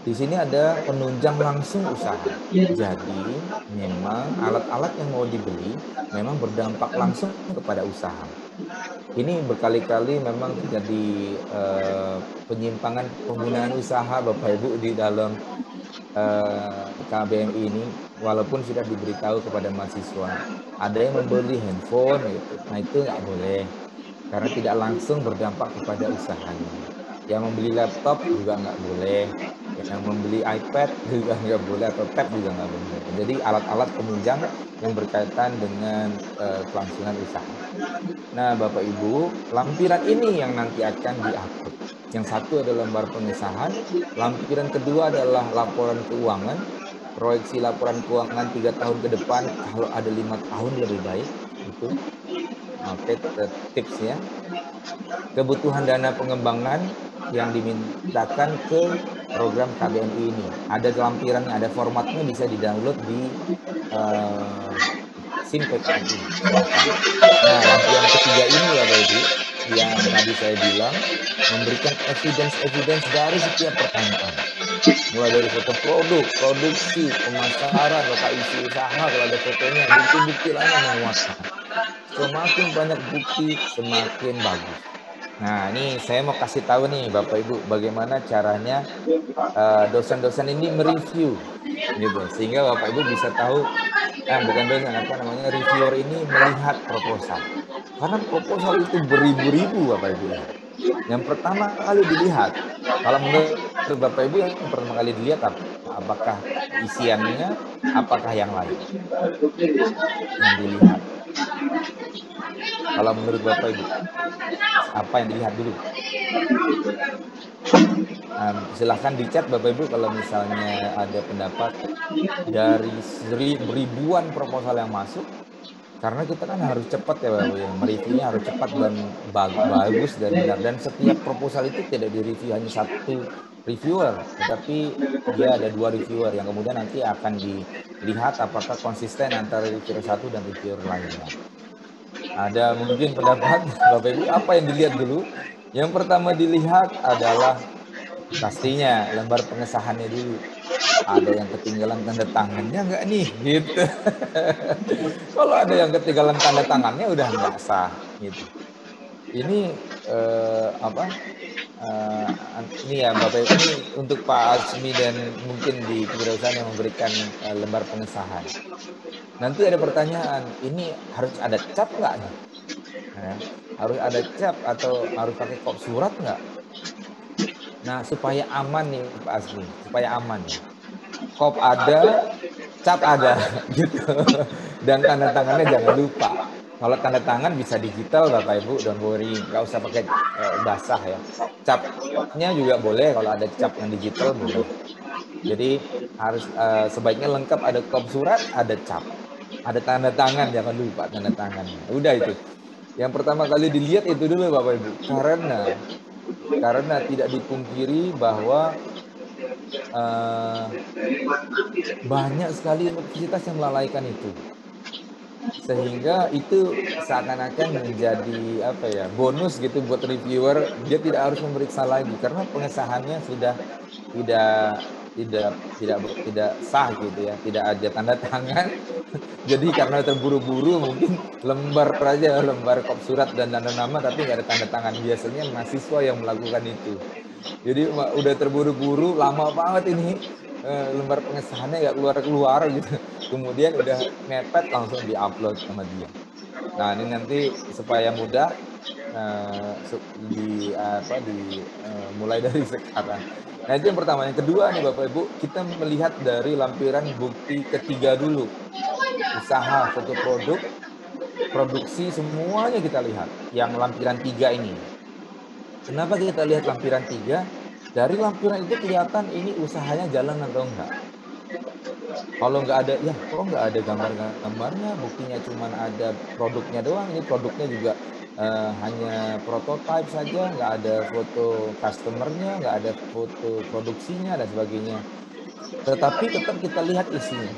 di sini ada penunjang langsung usaha. Jadi, memang alat-alat yang mau dibeli memang berdampak langsung kepada usaha. Ini berkali-kali memang terjadi penyimpangan penggunaan usaha Bapak Ibu di dalam KBMI ini, walaupun sudah diberitahu kepada mahasiswa. Ada yang membeli handphone gitu. Nah, itu nggak boleh karena tidak langsung berdampak kepada usahanya. Yang membeli laptop juga nggak boleh, yang membeli iPad juga nggak boleh, atau tab juga nggak boleh. Jadi alat-alat penunjang yang berkaitan dengan kelangsungan usaha. Nah, Bapak Ibu, lampiran ini yang nanti akan diupload. Yang satu adalah lembar pengesahan, lampiran kedua adalah laporan keuangan, proyeksi laporan keuangan 3 tahun ke depan, kalau ada 5 tahun lebih baik, itu. Oke, tipsnya. Kebutuhan dana pengembangan yang dimintakan ke program KBMI ini. Ada lampirannya, ada formatnya, bisa di-download di SIM PKMI, silahkan. Nah, lampiran ketiga ini Bapak Ibu, yang tadi saya bilang, memberikan evidence dari setiap pertanyaan. Mulai dari foto produk, produksi, pemasaran, lokasi usaha, kalau ada fotonya, bukti-bukti lainnya menguatkan. Semakin banyak bukti, semakin bagus. Nah, ini saya mau kasih tahu nih Bapak Ibu, bagaimana caranya dosen-dosen ini mereview, gitu, sehingga Bapak Ibu bisa tahu, bukan dosen, reviewer ini melihat proposal. Karena proposal itu beribu-ribu Bapak Ibu ya. Yang pertama kali dilihat, kalau menurut Bapak Ibu yang pertama kali dilihat apakah isiannya, apakah yang lain yang dilihat? Kalau menurut Bapak Ibu, apa yang dilihat dulu? Silahkan di chat Bapak Ibu kalau misalnya ada pendapat. Dari ribuan proposal yang masuk, karena kita kan harus cepat ya Bapak Ibu, mereviewnya harus cepat dan bagus dan benar. Dan setiap proposal itu tidak direview hanya satu reviewer, tetapi dia ada 2 reviewer yang kemudian nanti akan dilihat apakah konsisten antara reviewer satu dan reviewer lainnya. Ada mungkin pendapat Bapak Ibu, apa yang dilihat dulu? Yang pertama dilihat adalah pastinya lembar pengesahannya dulu. Ada yang ketinggalan tanda tangannya nggak nih? Gitu. Kalau ada yang ketinggalan tanda tangannya udah nggak sah. Gitu. Ini ini ya Bapak Ibu, ini untuk Pak Azmi dan mungkin di kewirausahaan yang memberikan lembar pengesahan. Nanti ada pertanyaan, ini harus ada cap nggak nih? Nah, harus ada cap atau harus pakai kop surat nggak? Nah, supaya aman nih Pak Azmi, supaya aman ya. Kop ada, cap ada, gitu. Dan tanda tangannya jangan lupa. Kalau tanda tangan bisa digital Bapak Ibu, don't worry, nggak usah pakai basah ya. Capnya juga boleh, kalau ada cap yang digital boleh. Jadi harus sebaiknya lengkap, ada kop surat, ada cap, ada tanda tangan, jangan lupa tanda tangannya. Udah itu. Yang pertama kali dilihat itu dulu Bapak Ibu, karena tidak dipungkiri bahwa banyak sekali universitas yang melalaikan itu, sehingga itu seakan-akan menjadi bonus gitu buat reviewer. Dia tidak harus memeriksa lagi karena pengesahannya sudah tidak tidak sah gitu ya, tidak ada tanda tangan. Jadi karena terburu-buru mungkin lembar kop surat dan tanda nama tapi nggak ada tanda tangan. Biasanya mahasiswa yang melakukan itu. Jadi udah terburu-buru, lama banget ini lembar pengesahannya nggak keluar-keluar gitu. Kemudian udah mepet langsung diupload sama dia. Nah ini nanti supaya mudah mulai dari sekarang. Nah itu yang pertama. Yang kedua nih Bapak Ibu, kita melihat dari lampiran bukti ketiga dulu. Usaha, foto produk, produksi, semuanya kita lihat. Yang lampiran 3 ini. Kenapa kita lihat lampiran 3? Dari lampiran itu kelihatan ini usahanya jalan atau enggak. Kalau nggak ada, ya kok nggak ada gambar-gambarnya, buktinya cuma ada produknya doang. Ini produknya juga hanya prototype saja, nggak ada foto customernya, nggak ada foto produksinya dan sebagainya. Tetapi tetap kita lihat isinya.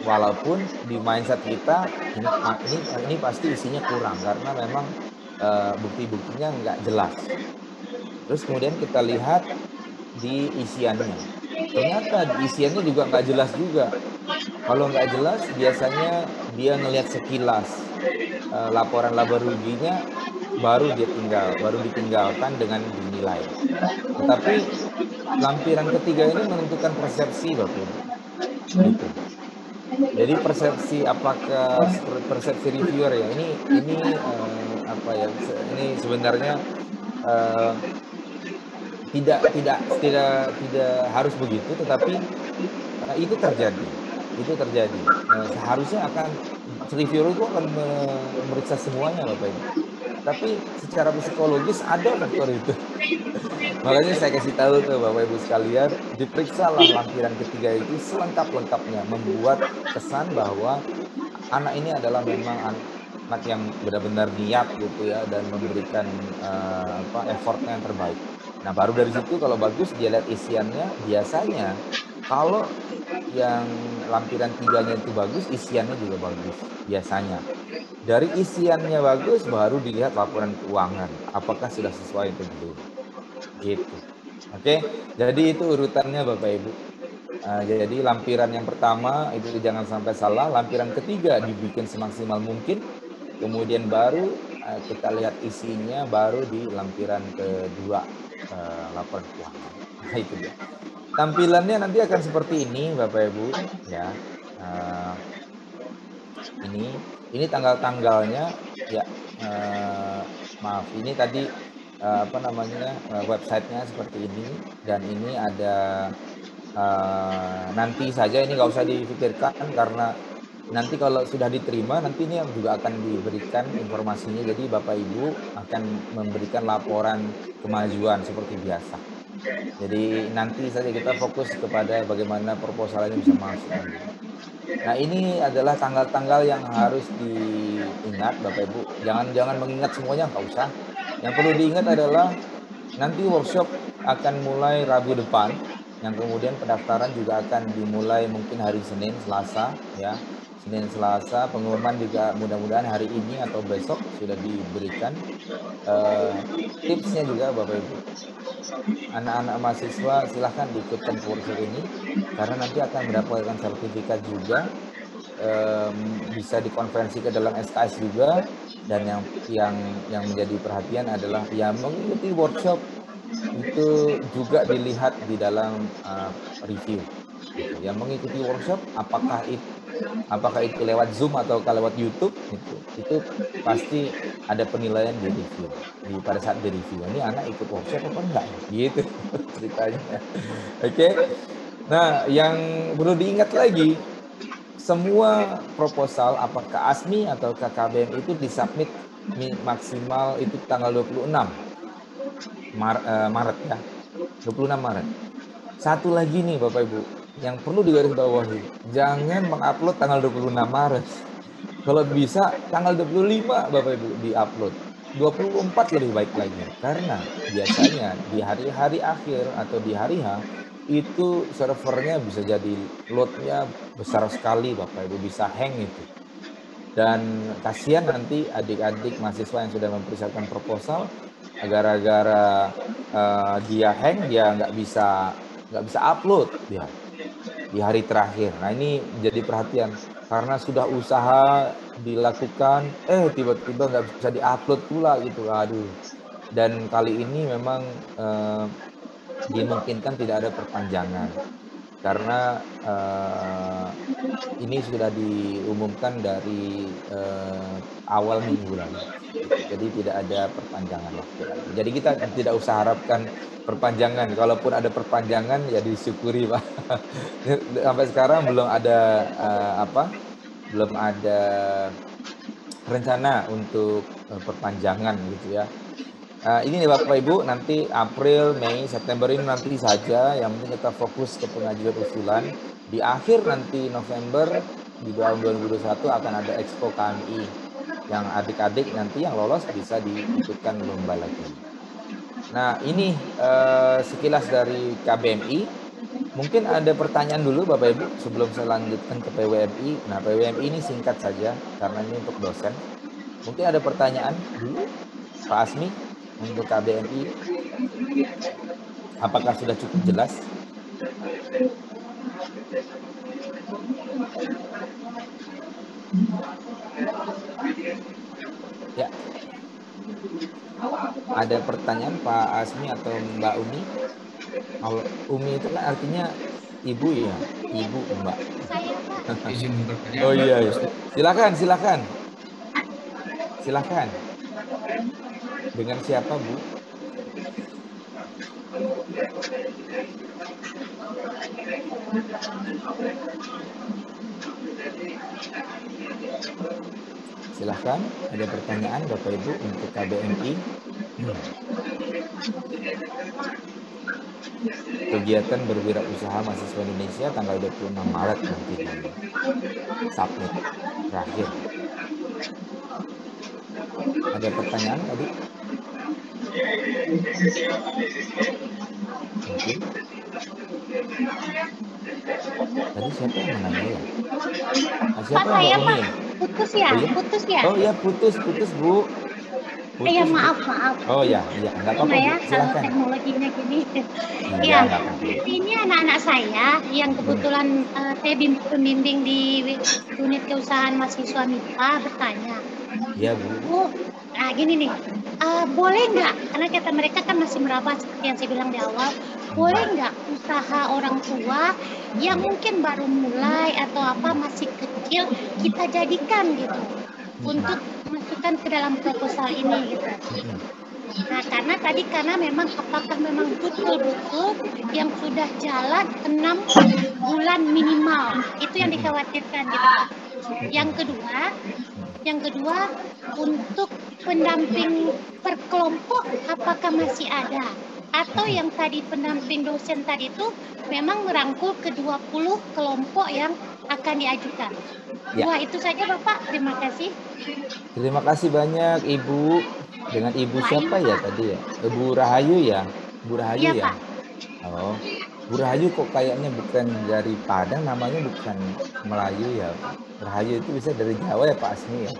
Walaupun di mindset kita ini pasti isinya kurang karena memang bukti-buktinya nggak jelas. Terus kemudian kita lihat di isiannya. Ternyata di isiannya juga nggak jelas juga. Kalau nggak jelas, biasanya dia ngelihat sekilas laporan laba ruginya, baru ditinggalkan dengan dinilai. Tetapi lampiran ketiga ini menentukan persepsi, Bapak Ibu. Gitu. Jadi persepsi reviewer ya. Ini sebenarnya tidak harus begitu, tetapi itu terjadi. Seharusnya reviewer itu akan memeriksa semuanya Bapak Ibu. Tapi secara psikologis ada faktor itu. Makanya saya kasih tahu ke Bapak Ibu sekalian, diperiksalah lampiran ketiga itu selengkap-lengkapnya, membuat kesan bahwa anak ini adalah memang anak yang benar-benar niat gitu ya, dan memberikan effortnya yang terbaik. Nah baru dari situ kalau bagus dia lihat isiannya. Biasanya kalau yang lampiran 3-nya itu bagus, isiannya juga bagus biasanya. Dari isiannya bagus, baru dilihat laporan keuangan, apakah sudah sesuai atau belum. Gitu. Oke, jadi itu urutannya Bapak Ibu. Jadi lampiran yang pertama itu jangan sampai salah, lampiran ketiga dibikin semaksimal mungkin, kemudian baru kita lihat isinya, baru di lampiran kedua laporan keuangan. Nah itu dia. Tampilannya nanti akan seperti ini Bapak Ibu ya. Ini tanggal-tanggalnya ya. Maaf, ini tadi websitenya seperti ini, dan ini ada nanti saja, ini nggak usah dipikirkan karena nanti kalau sudah diterima nanti ini juga akan diberikan informasinya. Jadi Bapak Ibu akan memberikan laporan kemajuan seperti biasa. Jadi nanti saja kita fokus kepada bagaimana proposal ini bisa masuk. Nah ini adalah tanggal-tanggal yang harus diingat Bapak Ibu. Jangan mengingat semuanya, nggak usah. Yang perlu diingat adalah nanti workshop akan mulai Rabu depan, yang kemudian pendaftaran juga akan dimulai mungkin hari Senin, Selasa ya. Senin, Selasa, pengumuman juga mudah-mudahan hari ini atau besok sudah diberikan. Tipsnya juga Bapak Ibu, anak-anak mahasiswa silahkan diikutkan workshop ini karena nanti akan mendapatkan sertifikat juga, bisa dikonversi ke dalam SKS juga. Dan yang menjadi perhatian adalah yang mengikuti workshop itu juga dilihat di dalam review. Yang mengikuti workshop apakah itu lewat Zoom atau lewat YouTube, itu pasti ada penilaian di review. Pada saat di review, ini anak ikut workshop apa enggak? Gitu ceritanya. Oke. Nah, yang perlu diingat lagi, semua proposal apakah ASMI atau KKBM itu disubmit maksimal itu tanggal 26 Maret ya. 26 Maret. Satu lagi nih Bapak Ibu, yang perlu digarisbawahi, jangan mengupload tanggal 26 Maret. Kalau bisa tanggal 25 Bapak Ibu diupload. 24 lebih baik lagi. Karena biasanya di hari-hari akhir atau di hari H itu servernya bisa jadi loadnya besar sekali Bapak Ibu, bisa hang itu. Dan kasihan nanti adik-adik mahasiswa yang sudah mempersiapkan proposal, gara-gara dia hang, dia nggak nggak bisa upload ya di hari terakhir. Nah ini jadi perhatian karena sudah usaha dilakukan, tiba-tiba nggak bisa diupload pula gitu. Aduh. Dan kali ini memang dimungkinkan tidak ada perpanjangan karena ini sudah diumumkan dari awal minggu lalu. Gitu. Jadi tidak ada perpanjangan waktu lagi. Jadi kita tidak usah harapkan perpanjangan. Kalaupun ada perpanjangan ya disyukuri, Pak. Sampai sekarang belum ada belum ada rencana untuk perpanjangan gitu ya. Ini nih Bapak Ibu, nanti April, Mei, September ini nanti saja. Yang penting kita fokus ke pengajuan usulan. Di akhir nanti November di tahun 2021 akan ada Expo KMI. Yang adik-adik nanti yang lolos bisa diikutkan lomba lagi. Nah ini sekilas dari KBMI. Mungkin ada pertanyaan dulu Bapak Ibu sebelum saya lanjutkan ke PWMI. Nah PWMI ini singkat saja karena ini untuk dosen. Mungkin ada pertanyaan dulu Pak Asmi untuk KBMI. Apakah sudah cukup jelas? Ya. Ada pertanyaan Pak Asmi atau Mbak Umi? Kalau Umi itu kan artinya ibu ya, ibu Mbak. Oh iya, silakan. Dengan siapa Bu? Silahkan, ada pertanyaan Bapak Ibu untuk KBMI. Kegiatan berwirausaha mahasiswa Indonesia tanggal 26 Maret nanti di submit terakhir. Ada pertanyaan tadi? Mungkin. Tadi siapa yang menanya ya? Siapa Pak, saya Pak, putus ya? Oh, iya? Putus ya? Oh iya, putus Bu. Iya maaf. Oh ya, nggak apa-apa. Ya, kalau teknologinya gini. Iya, ini anak-anak saya yang kebetulan saya pembimbing di unit keusahaan mahasiswa MIPA bertanya. Iya Bu. Bu, nah gini nih, boleh nggak? Karena kata mereka kan masih meraba seperti yang saya bilang di awal. Boleh nggak usaha orang tua yang mungkin baru mulai atau apa masih kecil kita jadikan gitu untuk masukkan ke dalam proposal ini gitu. Nah karena memang apakah memang betul-betul yang sudah jalan 6 bulan minimal itu yang dikhawatirkan gitu Pak. Yang kedua untuk pendamping per kelompok apakah masih ada? Atau yang tadi pendamping dosen tadi itu memang merangkul ke 20 kelompok yang akan diajukan. Ya. Wah, itu saja Bapak. Terima kasih. Terima kasih banyak Ibu. Dengan Ibu siapa ya tadi ya? Ibu Rahayu ya? Bu Rahayu ya? Pak. Oh, Bu Rahayu kok kayaknya bukan dari Padang, namanya bukan Melayu ya? Rahayu itu bisa dari Jawa ya Pak Asmi ya?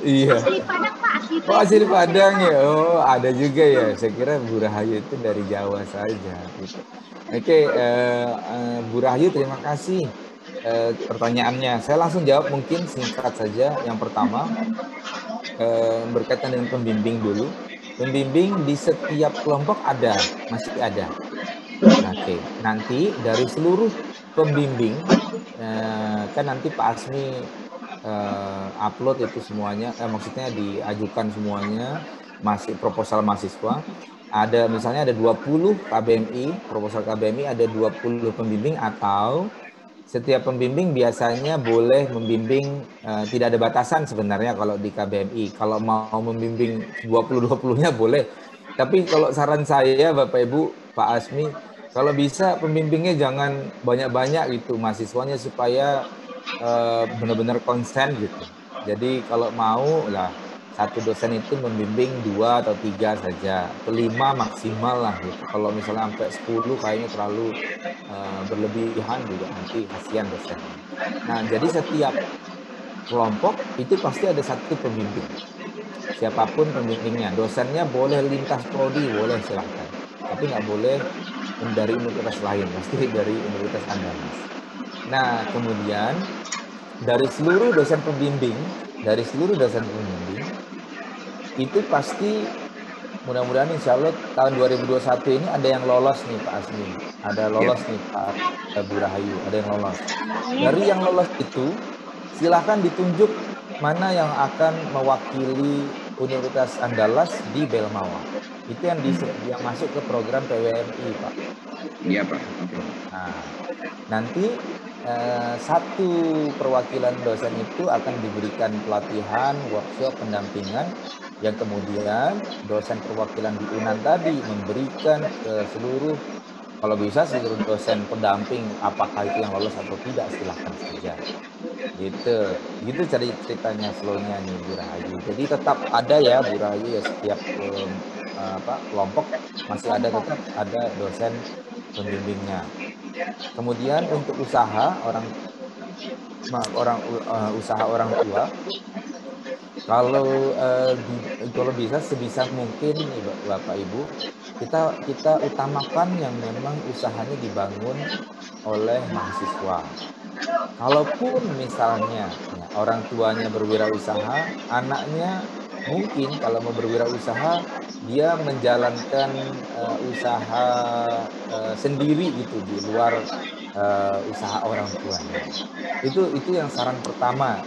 Iya. Asli Padang Pak, asli Padang ya. Oh, ada juga ya. Saya kira Bu Rahayu itu dari Jawa saja. Gitu. Oke, Bu Rahayu terima kasih pertanyaannya. Saya langsung jawab mungkin singkat saja. Yang pertama berkaitan dengan pembimbing dulu. Pembimbing di setiap kelompok masih ada. Oke, nanti dari seluruh pembimbing kan nanti Pak Asmi upload itu semuanya, maksudnya diajukan semuanya, masih proposal mahasiswa. Ada misalnya ada 20 KBMI, proposal KBMI ada 20 pembimbing atau setiap pembimbing biasanya boleh membimbing, tidak ada batasan sebenarnya kalau di KBMI. Kalau mau membimbing 20-20-nya boleh. Tapi kalau saran saya Bapak Ibu, Pak Asmi, kalau bisa pembimbingnya jangan banyak-banyak gitu mahasiswanya supaya benar-benar konsen gitu. Jadi kalau mau lah satu dosen itu membimbing 2 atau 3 saja, atau 5 maksimal lah gitu. Kalau misalnya sampai 10 kayaknya terlalu berlebihan juga nanti kasihan dosen. Nah, jadi setiap kelompok itu pasti ada satu pembimbing. siapapun pembimbingnya. Dosennya boleh lintas prodi, boleh silahkan. Tapi nggak boleh dari universitas lain, pasti dari Universitas Andalas. Nah, kemudian dari seluruh dosen pembimbing, itu pasti mudah-mudahan insya Allah tahun 2021 ini ada yang lolos nih Pak Asmi, ada lolos nih Pak Bu Rahayu, ada yang lolos. Dari yang lolos itu silahkan ditunjuk mana yang akan mewakili Universitas Andalas di Belmawa. Itu yang masuk ke program PWMI Pak. Iya Pak. Oke. Nah, nanti satu perwakilan dosen itu akan diberikan pelatihan, workshop, pendampingan, yang kemudian dosen perwakilan di UNAN tadi memberikan ke seluruh, kalau bisa seluruh dosen pendamping, apakah itu yang lolos atau tidak, silahkan saja. Gitu ceritanya flow-nya nih Bu Rahayu. Jadi tetap ada ya Bu Rahayu ya, setiap kelompok masih tetap ada dosen pembimbingnya. Kemudian untuk usaha orang tua, kalau bisa sebisa mungkin nih Bapak Ibu, kita utamakan yang memang usahanya dibangun oleh mahasiswa. Kalaupun misalnya ya, orang tuanya berwirausaha, anaknya mungkin kalau mau berwirausaha dia menjalankan usaha sendiri gitu di luar usaha orang tuanya. Itu yang saran pertama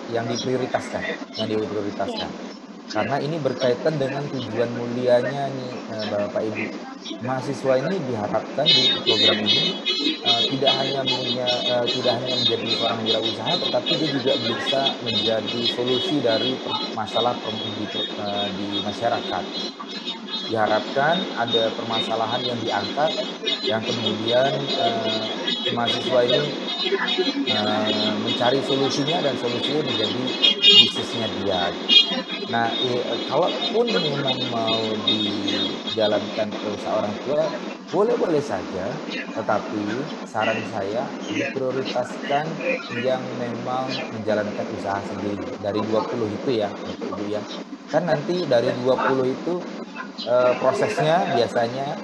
yang diprioritaskan. Karena ini berkaitan dengan tujuan mulianya nih Bapak Ibu. Mahasiswa ini diharapkan di program ini tidak hanya menjadi seorang wirausaha, tetapi dia juga bisa menjadi solusi dari masalah di masyarakat. Diharapkan ada permasalahan yang diangkat, yang kemudian mahasiswa ini mencari solusinya, dan solusinya menjadi bisnisnya dia. Nah, kalaupun memang mau dijalankan ke usaha orang tua, boleh-boleh saja, tetapi saran saya diprioritaskan yang memang menjalankan usaha sendiri. Dari 20 itu ya, Ibu ya. Kan nanti dari 20 itu prosesnya biasanya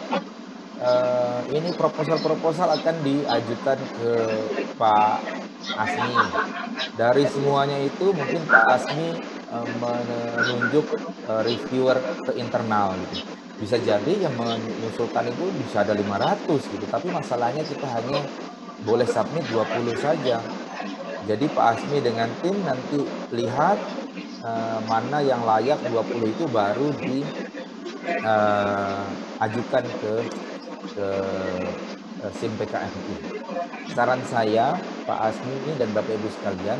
ini proposal akan diajukan ke Pak Asmi. Dari semuanya itu mungkin Pak Asmi menunjuk reviewer ke internal gitu. Bisa jadi yang mengusulkan itu bisa ada 500 gitu, tapi masalahnya kita hanya boleh submit 20 saja. Jadi Pak Asmi dengan tim nanti lihat mana yang layak 20 itu baru diajukan ke SIM PKMI. Saran saya Pak Asmi dan Bapak Ibu sekalian,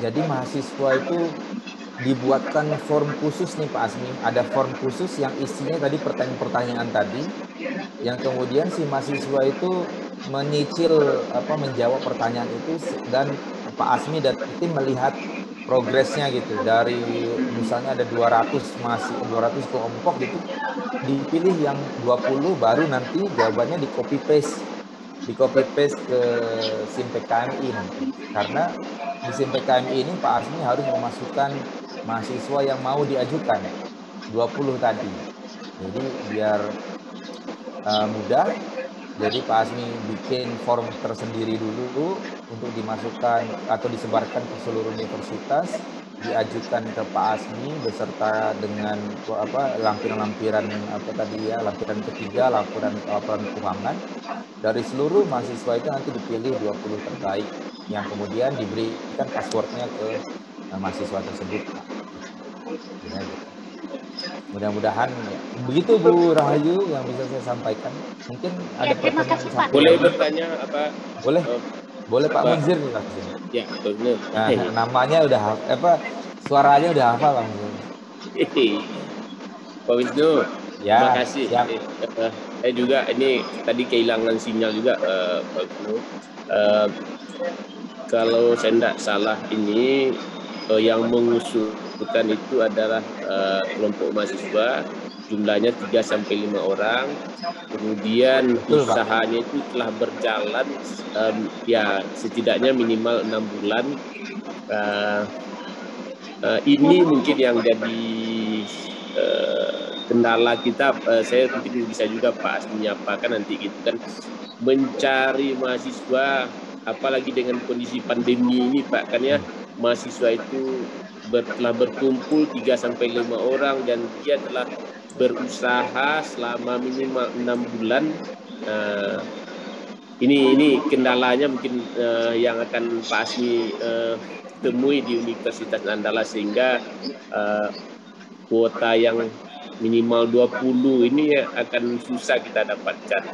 jadi mahasiswa itu dibuatkan form khusus nih Pak Asmi. Ada form khusus yang isinya tadi pertanyaan-pertanyaan tadi, yang kemudian si mahasiswa itu menjawab pertanyaan itu, dan Pak Asmi dan tim melihat progresnya gitu. Dari misalnya ada 200 kelompok gitu, dipilih yang 20, baru nanti jawabannya di copy paste ke SIM PKMI nanti. Karena di SIM PKMI ini Pak Asmi harus memasukkan mahasiswa yang mau diajukan 20 tadi. Jadi biar mudah, jadi Pak Asmi bikin form tersendiri dulu untuk dimasukkan atau disebarkan ke seluruh universitas, diajukan ke Pak Asmi beserta dengan lampiran lampiran ketiga, laporan keuangan. Dari seluruh mahasiswa itu nanti dipilih 20 terbaik yang kemudian diberikan passwordnya ke mahasiswa tersebut. Mudah-mudahan ya. Begitu Bu Rahayu yang bisa saya sampaikan. Mungkin ada pertanyaan. Boleh bertanya apa? Boleh Pak Munzir nih Pak. Ya, betul. Nah, namanya udah suaranya udah hafal Pak Munzir. Pak Wisnu, ya, terima kasih. Saya juga ini tadi kehilangan sinyal juga Pak Wisnu. Kalau saya tidak salah ini yang mengusulkan itu adalah kelompok mahasiswa, jumlahnya 3-5 orang. Kemudian usahanya itu telah berjalan ya setidaknya minimal 6 bulan. Ini mungkin yang jadi kendala kita. Saya mungkin bisa juga Pak Asmi menyampaikan nanti gitu kan, mencari mahasiswa apalagi dengan kondisi pandemi ini Pak, kan ya, mahasiswa itu telah berkumpul 3-5 orang dan dia telah berusaha selama minimal 6 bulan. Ini kendalanya mungkin yang akan Pak Asmi temui di Universitas Andalas, sehingga kuota yang minimal 20 ini akan susah kita dapatkan.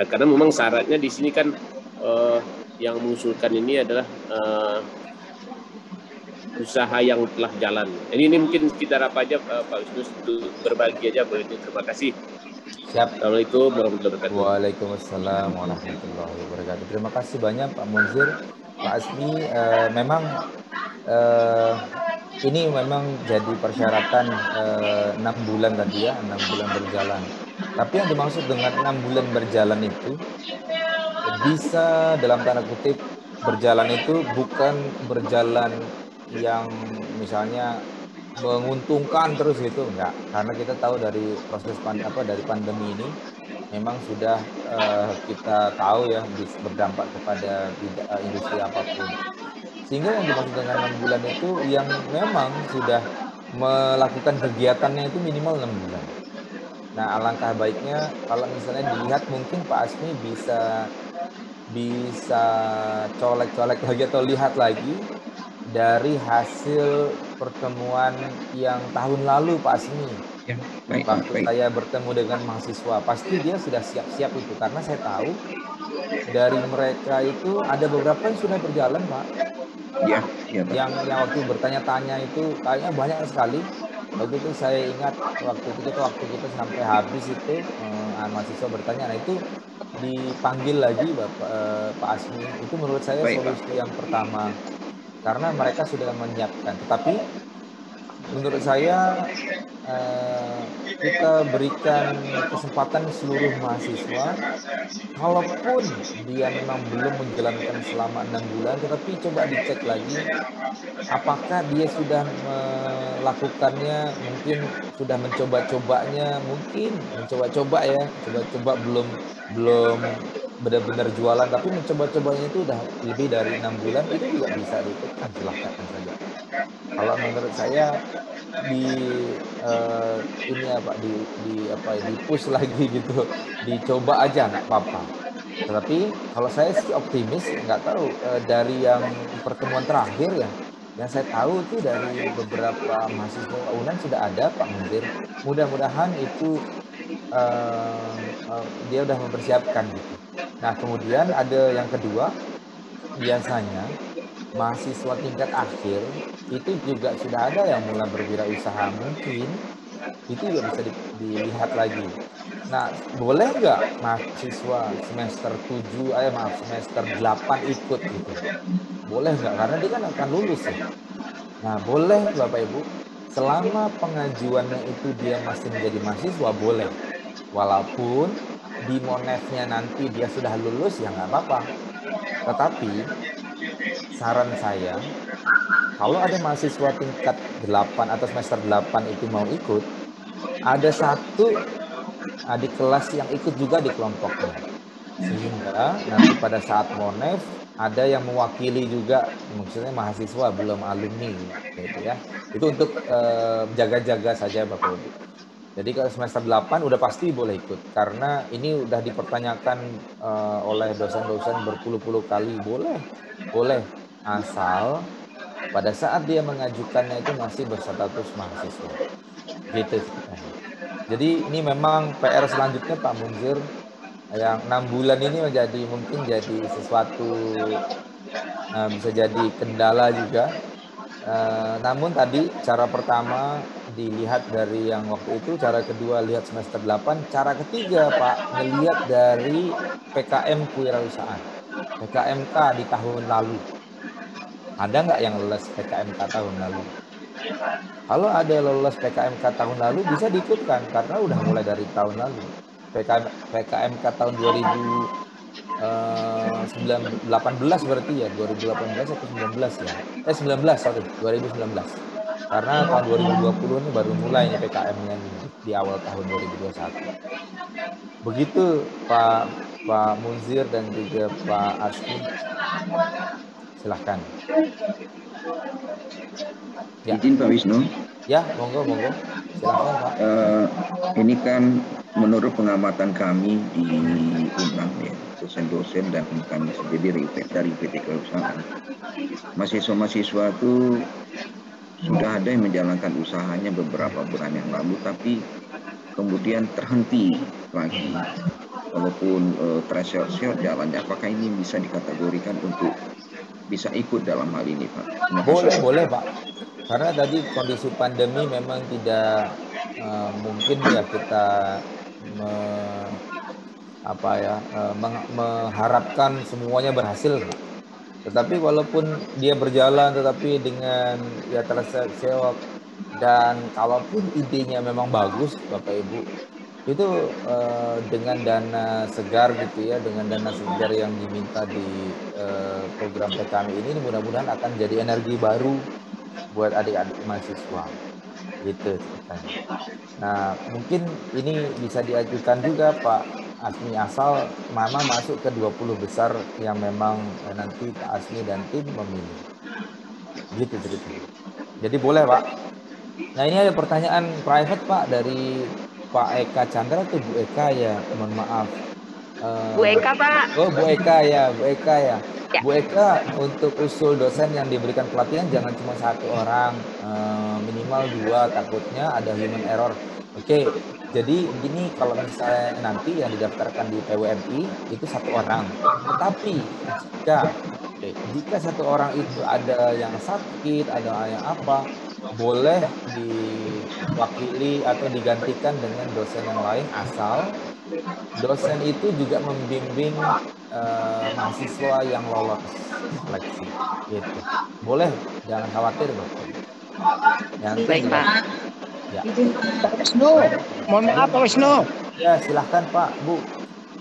Karena memang syaratnya di sini kan yang mengusulkan ini adalah usaha yang telah jalan. Ini mungkin kita harap aja Pak Wisnu untuk berbagi aja. Terima kasih. Siap. Assalamualaikum warahmatullahi wabarakatuh. Waalaikumsalam warahmatullahi wabarakatuh. Terima kasih banyak Pak Munzir, Pak Asmi. Memang ini memang jadi persyaratan 6 bulan tadi ya, 6 bulan berjalan. Tapi yang dimaksud dengan 6 bulan berjalan itu bisa dalam tanda kutip berjalan itu bukan berjalan yang misalnya menguntungkan terus gitu, enggak. Karena kita tahu dari proses dari pandemi ini memang sudah kita tahu ya berdampak kepada industri apapun. Sehingga yang dimaksud dengan 6 bulan itu yang memang sudah melakukan kegiatannya itu minimal 6 bulan. Nah, alangkah baiknya kalau misalnya dilihat, mungkin Pak Asmi bisa colek-colek lagi atau lihat lagi dari hasil pertemuan yang tahun lalu Pak Asmi. Ya, baik, Waktu baik. saya bertemu dengan mahasiswa, pasti dia sudah siap-siap itu, karena saya tahu dari mereka itu ada beberapa yang sudah berjalan Pak. Ya, ya Pak. Yang waktu bertanya-tanya itu kayaknya banyak sekali. Waktu itu saya ingat waktu kita sampai habis itu mahasiswa bertanya. Nah itu dipanggil lagi Pak Asmi. Itu menurut saya Baik, solusi yang pertama, karena mereka sudah menyiapkan. Tetapi menurut saya kita berikan kesempatan seluruh mahasiswa, walaupun dia memang belum menjalankan selama 6 bulan, tetapi coba dicek lagi apakah dia sudah melakukannya, mungkin sudah mencoba-cobanya, mungkin mencoba-coba ya, coba-coba belum benar-benar jualan, tapi mencoba-cobanya itu udah lebih dari 6 bulan, itu juga bisa diikutkan, silahkan saja. Kalau menurut saya di push lagi gitu, dicoba aja nggak apa-apa. Tetapi kalau saya sih optimis, nggak tahu dari yang pertemuan terakhir ya, yang saya tahu itu dari beberapa mahasiswa UNAN sudah ada Pak Munzir. Mudah-mudahan itu dia udah mempersiapkan gitu. Nah kemudian ada yang kedua, biasanya mahasiswa tingkat akhir itu juga sudah ada yang mulai berwirausaha, mungkin itu juga bisa dilihat lagi. Nah, boleh nggak mahasiswa semester 8 ikut gitu? Boleh nggak? Karena dia kan akan lulus ya. Nah, boleh Bapak Ibu, selama pengajuannya itu dia masih menjadi mahasiswa, boleh. Walaupun di monefnya nanti dia sudah lulus, ya nggak apa-apa. Tetapi saran saya, kalau ada mahasiswa tingkat 8 atau semester 8 itu mau ikut, ada satu adik kelas yang ikut juga di kelompoknya. Sehingga nanti pada saat monef ada yang mewakili juga, maksudnya mahasiswa belum alumni gitu ya. Itu untuk jaga-jaga saja Bapak Ibu. Jadi kalau semester 8 udah pasti boleh ikut, karena ini udah dipertanyakan oleh dosen-dosen berpuluh-puluh kali. Boleh asal pada saat dia mengajukannya itu masih berstatus mahasiswa. Gitu. Jadi ini memang PR selanjutnya Pak Munzir, yang 6 bulan ini mungkin jadi sesuatu, bisa jadi kendala juga. Namun tadi cara pertama dilihat dari yang waktu itu, cara kedua lihat semester 8, cara ketiga Pak melihat dari PKM kewirausahaan, PKMK di tahun lalu. Ada nggak yang lolos PKMK tahun lalu? Kalau ada lolos PKMK tahun lalu bisa diikutkan, karena udah mulai dari tahun lalu. PKMK tahun 2018 berarti ya, 2018 atau 19 ya. 2019. Karena tahun 2020 ini baru mulai nih PKM-nya di awal tahun 2021. Begitu Pak Munzir dan juga Pak Asmi. Silahkan. Ya. Izin Pak Wisnu. Ya, monggo. Silahkan Pak. Ini kan menurut pengamatan kami di UNAM ya, dosen-dosen dan kami sendiri dari PT Kewirausahaan, mahasiswa-mahasiswa itu sudah ada yang menjalankan usahanya beberapa bulan yang lalu, tapi kemudian terhenti lagi. Walaupun threshold jalannya, apakah ini bisa dikategorikan untuk bisa ikut dalam hal ini, Pak? Boleh Pak. Karena tadi kondisi pandemi memang tidak mungkin ya kita mengharapkan semuanya berhasil. Tetapi walaupun dia berjalan, tetapi dengan ya terseok dan kalaupun idenya memang bagus, Bapak Ibu, itu dengan dana segar gitu ya, dengan dana segar yang diminta di program PKM ini mudah-mudahan akan jadi energi baru buat adik-adik mahasiswa, gitu ceritanya. Nah, mungkin ini bisa diajukan juga Pak Asmi, asal Mama masuk ke 20 besar yang memang nanti Pak Asmi dan tim memilih. Gitu ceritanya. Jadi boleh Pak. Nah, ini ada pertanyaan private Pak dari Pak Eka Chandra atau Bu Eka ya? Mohon maaf. Bu Eka Pak. Oh, Bu Eka ya. Bu Eka, untuk usul dosen yang diberikan pelatihan jangan cuma 1 orang, minimal 2, takutnya ada human error. Oke, jadi gini, kalau misalnya nanti yang didaftarkan di PWMI itu 1 orang, tetapi jika 1 orang itu ada yang sakit, ada yang apa, boleh diwakili atau digantikan dengan dosen yang lain, asal dosen itu juga membimbing mahasiswa yang lolos seleksi, gitu. Boleh, jangan khawatir Bapak. Baik Pak. Ya. Pak Wisnu, mohon maaf Pak Wisnu. Ya, silahkan Pak, Bu.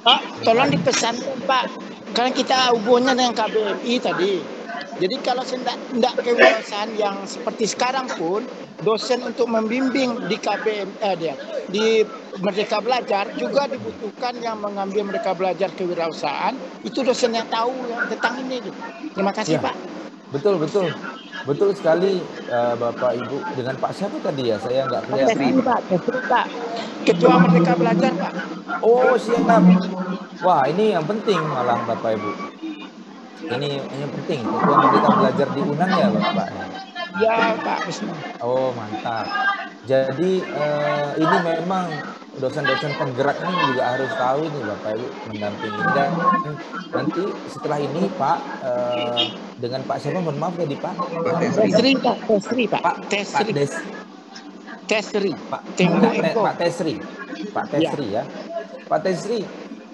Pak, tolong dipesankan Pak, karena kita hubungannya dengan KBMI tadi. Jadi kalau tidak kewirausahaan yang seperti sekarang pun, dosen untuk membimbing di di Merdeka Belajar juga dibutuhkan yang mengambil Merdeka Belajar kewirausahaan, itu dosen yang tahu tentang ini. Terima kasih ya. Pak. Betul sekali Bapak Ibu. Dengan Pak siapa tadi ya? Saya nggak kelihatan. Pak. Ketua Merdeka Belajar Pak. Oh siap. Wah ini yang penting malah Bapak Ibu. Ini yang penting. Ketua Merdeka Belajar di UNAM ya Bapak? Ya Pak. Oh mantap. Jadi ini memang dosen-dosen penggerak ini juga harus tahu nih Bapak Ibu, mendampingi. Dan nanti setelah ini Pak dengan Pak siapa, mohon maaf tadi Pak? Tesri Pak. Pak Tesri ya. Pak Tesri,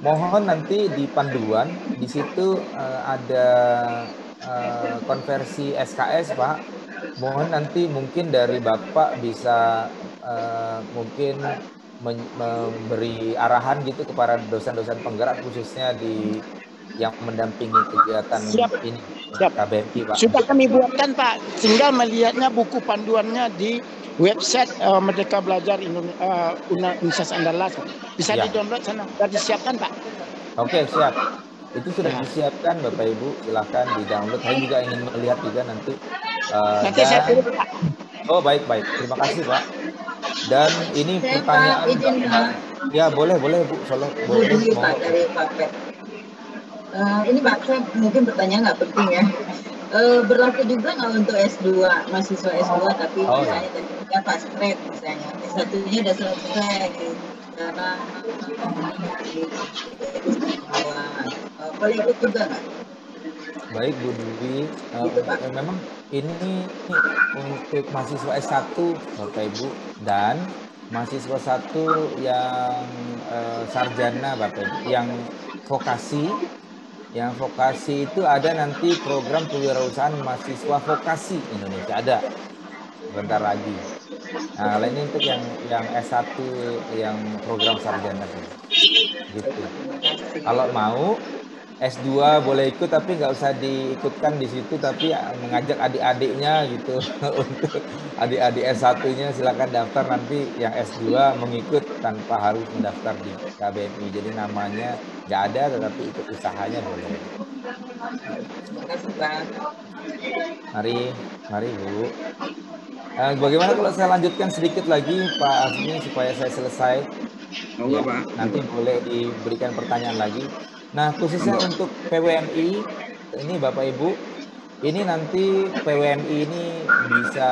mohon nanti di panduan di situ ada konversi SKS Pak. Mohon nanti mungkin dari Bapak bisa mungkin memberi arahan gitu kepada dosen-dosen penggerak khususnya di yang mendampingi kegiatan ini KBMI Pak. Sudah kami buatkan Pak, tinggal melihatnya buku panduannya di website Merdeka Belajar Universitas Andalas. Bisa di-download sana, sudah disiapkan Pak. Oke, siap. Itu sudah disiapkan Bapak Ibu, silahkan di-download. Saya juga ingin melihat juga nanti. Nanti saya kirim Pak. Oh baik, terima kasih Pak. Dan ini saya pertanyaan. Pak, izin Pak. Ya boleh Bu. Boleh Pak dari Pak Pet. Ini Pak, saya mungkin pertanyaan nggak penting ya. Berlaku juga nggak untuk S2, mahasiswa S2 tapi misalnya tadi fast track misalnya, satunya udah selesai karena boleh ikut juga nggak? Baik Bu Dwi, memang ini untuk mahasiswa S1 Bapak Ibu dan mahasiswa 1 yang sarjana Bapak Ibu, yang vokasi. Yang vokasi itu ada nanti program kewirausahaan mahasiswa vokasi Indonesia, ada bentar lagi. Nah, ini untuk yang S1 yang program sarjana gitu. Kalau mau S2 boleh ikut tapi nggak usah diikutkan di situ, tapi mengajak adik-adiknya gitu. Untuk adik-adik S1-nya silakan daftar, nanti yang S2 mengikut tanpa harus mendaftar di KBMI. Jadi namanya nggak ada tetapi ikut usahanya boleh. Terima kasih, Pak. Mari Bu. Bagaimana kalau saya lanjutkan sedikit lagi Pak Asmi supaya saya selesai? Monggo, Ya, Pak. nanti boleh diberikan pertanyaan lagi. Nah, khususnya Monggo. untuk PWMI, ini Bapak Ibu, ini nanti PWMI ini bisa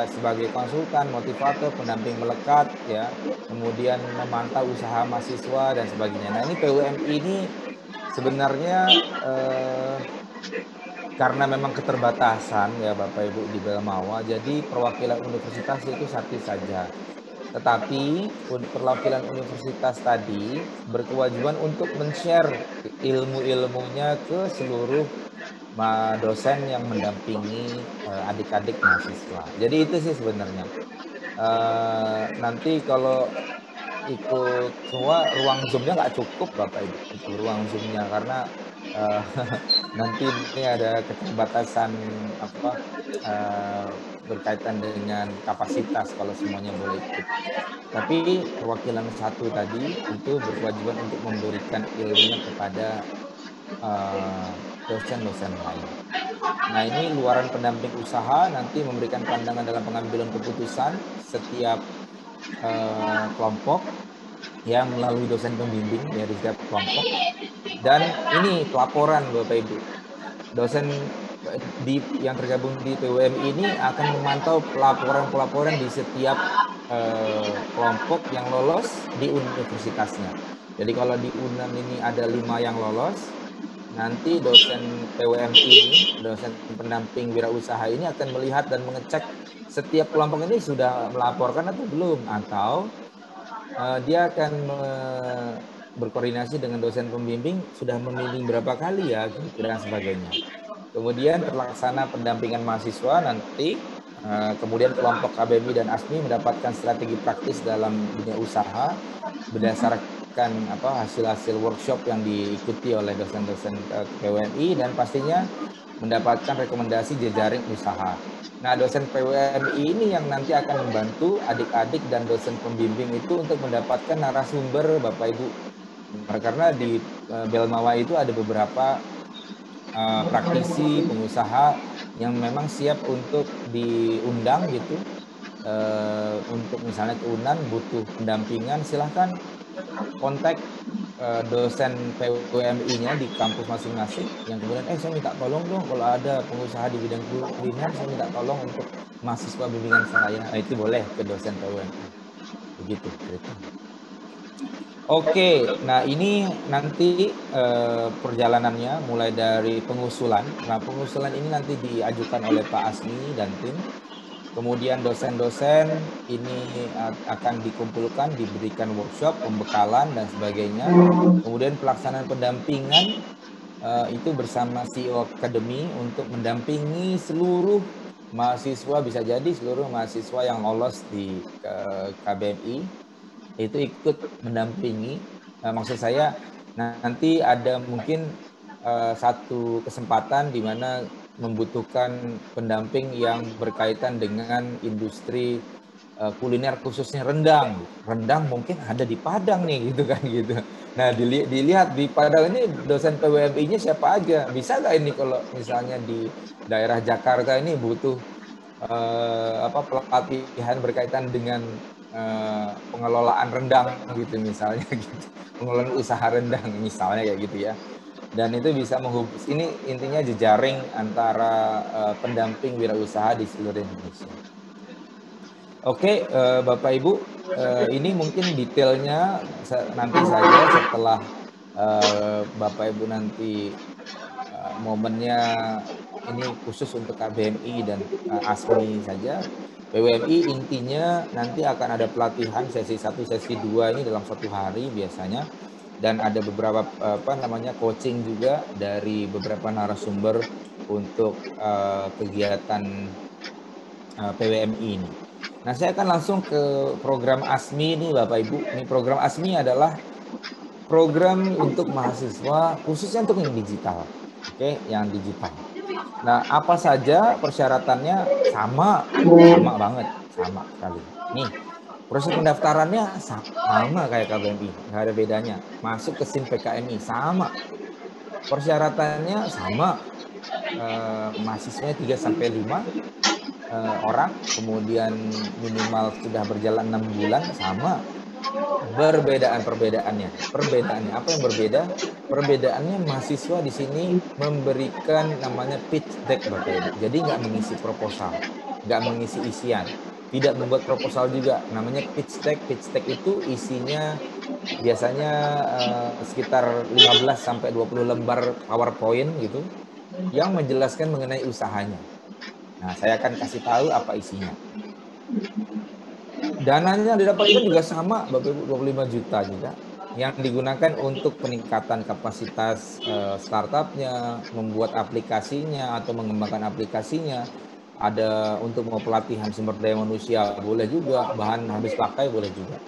sebagai konsultan, motivator, pendamping melekat, ya, kemudian memantau usaha mahasiswa dan sebagainya. Nah, ini PWMI ini sebenarnya karena memang keterbatasan ya Bapak Ibu di Belmawa, jadi perwakilan universitas itu satu saja. Tetapi perwakilan universitas tadi berkewajiban untuk men-share ilmu-ilmunya ke seluruh dosen yang mendampingi adik-adik mahasiswa. Jadi itu sih sebenarnya. Nanti kalau ikut semua, ruang Zoom-nya nggak cukup Bapak Ibu, itu ruang Zoom-nya, karena nanti ini ada keterbatasan berkaitan dengan kapasitas kalau semuanya boleh ikut. Tapi perwakilan satu tadi itu berkewajiban untuk memberikan ilmunya kepada dosen-dosen lain. Nah, ini luaran pendamping usaha nanti memberikan pandangan dalam pengambilan keputusan setiap kelompok yang melalui dosen pembimbing dari setiap kelompok. Dan ini pelaporan Bapak Ibu. Dosen yang tergabung di PWMI ini akan memantau pelaporan-pelaporan di setiap kelompok yang lolos di universitasnya. Jadi kalau di UNAN ini ada 5 yang lolos, nanti dosen PWMI ini, dosen pendamping wirausaha ini akan melihat dan mengecek setiap kelompok ini sudah melaporkan atau belum, atau dia akan berkoordinasi dengan dosen pembimbing sudah membimbing berapa kali ya, gitu, dan sebagainya. Kemudian terlaksana pendampingan mahasiswa nanti, kemudian kelompok KBMI dan ASMI mendapatkan strategi praktis dalam dunia usaha berdasarkan hasil-hasil workshop yang diikuti oleh dosen-dosen PWMI, dan pastinya mendapatkan rekomendasi jejaring usaha. Nah, dosen PWMI ini yang nanti akan membantu adik-adik dan dosen pembimbing itu untuk mendapatkan narasumber Bapak Ibu. Karena di Belmawa itu ada beberapa praktisi, pengusaha yang memang siap untuk diundang gitu. Untuk misalnya ke UNAN butuh pendampingan, silahkan kontak dosen PWMI-nya di kampus masing-masing, yang kemudian saya minta tolong dong kalau ada pengusaha di bidang kuliner, saya minta tolong untuk mahasiswa bimbingan saya. Itu boleh ke dosen PWMI. Begitu ceritanya. Oke, nah ini nanti perjalanannya mulai dari pengusulan. Nah, pengusulan ini nanti diajukan oleh Pak Asmi dan tim. Kemudian dosen-dosen ini akan dikumpulkan, diberikan workshop, pembekalan, dan sebagainya. Kemudian pelaksanaan pendampingan itu bersama CEO Akademi untuk mendampingi seluruh mahasiswa, bisa jadi seluruh mahasiswa yang lolos di KBMI itu ikut mendampingi. Maksud saya nanti ada mungkin satu kesempatan di mana membutuhkan pendamping yang berkaitan dengan industri kuliner, khususnya rendang. Rendang mungkin ada di Padang nih gitu kan gitu. Nah, dilihat di Padang ini dosen PWMI-nya siapa aja. Bisa nggak ini kalau misalnya di daerah Jakarta ini butuh pelatihan berkaitan dengan pengelolaan rendang gitu misalnya gitu. Pengelolaan usaha rendang misalnya kayak gitu ya. Dan itu bisa menghubungi, ini intinya jejaring antara pendamping wirausaha di seluruh Indonesia. Oke, Bapak Ibu, ini mungkin detailnya nanti saja setelah Bapak Ibu nanti momennya ini khusus untuk KBMI dan ASMI saja. PWMI intinya nanti akan ada pelatihan sesi 1, sesi 2 ini dalam 1 hari biasanya, dan ada beberapa coaching juga dari beberapa narasumber untuk kegiatan PWMI ini. Nah, saya akan langsung ke program ASMI ini Bapak Ibu. Ini program ASMI adalah program untuk mahasiswa khususnya untuk yang digital. Oke, yang digital. Nah, apa saja persyaratannya? Sama banget, sama sekali. Nih, proses pendaftarannya sama kayak KBMI, nggak ada bedanya. Masuk ke SIM PKMI sama. Persyaratannya sama. Mahasiswanya 3-5 orang, kemudian minimal sudah berjalan 6 bulan, sama. Perbedaannya apa yang berbeda? Perbedaannya mahasiswa di sini memberikan namanya pitch deck, Bapak Ibu. Jadi nggak mengisi proposal, nggak mengisi isian, tidak membuat proposal juga. Namanya pitch deck. Pitch deck itu isinya biasanya sekitar 15-20 lembar PowerPoint gitu, yang menjelaskan mengenai usahanya. Nah, saya akan kasih tahu apa isinya. Dananya didapatkan juga sama, Bapak Ibu, 25 juta juga, yang digunakan untuk peningkatan kapasitas startupnya, membuat aplikasinya atau mengembangkan aplikasinya. Ada untuk mau pelatihan sumber daya manusia boleh juga, bahan habis pakai boleh juga,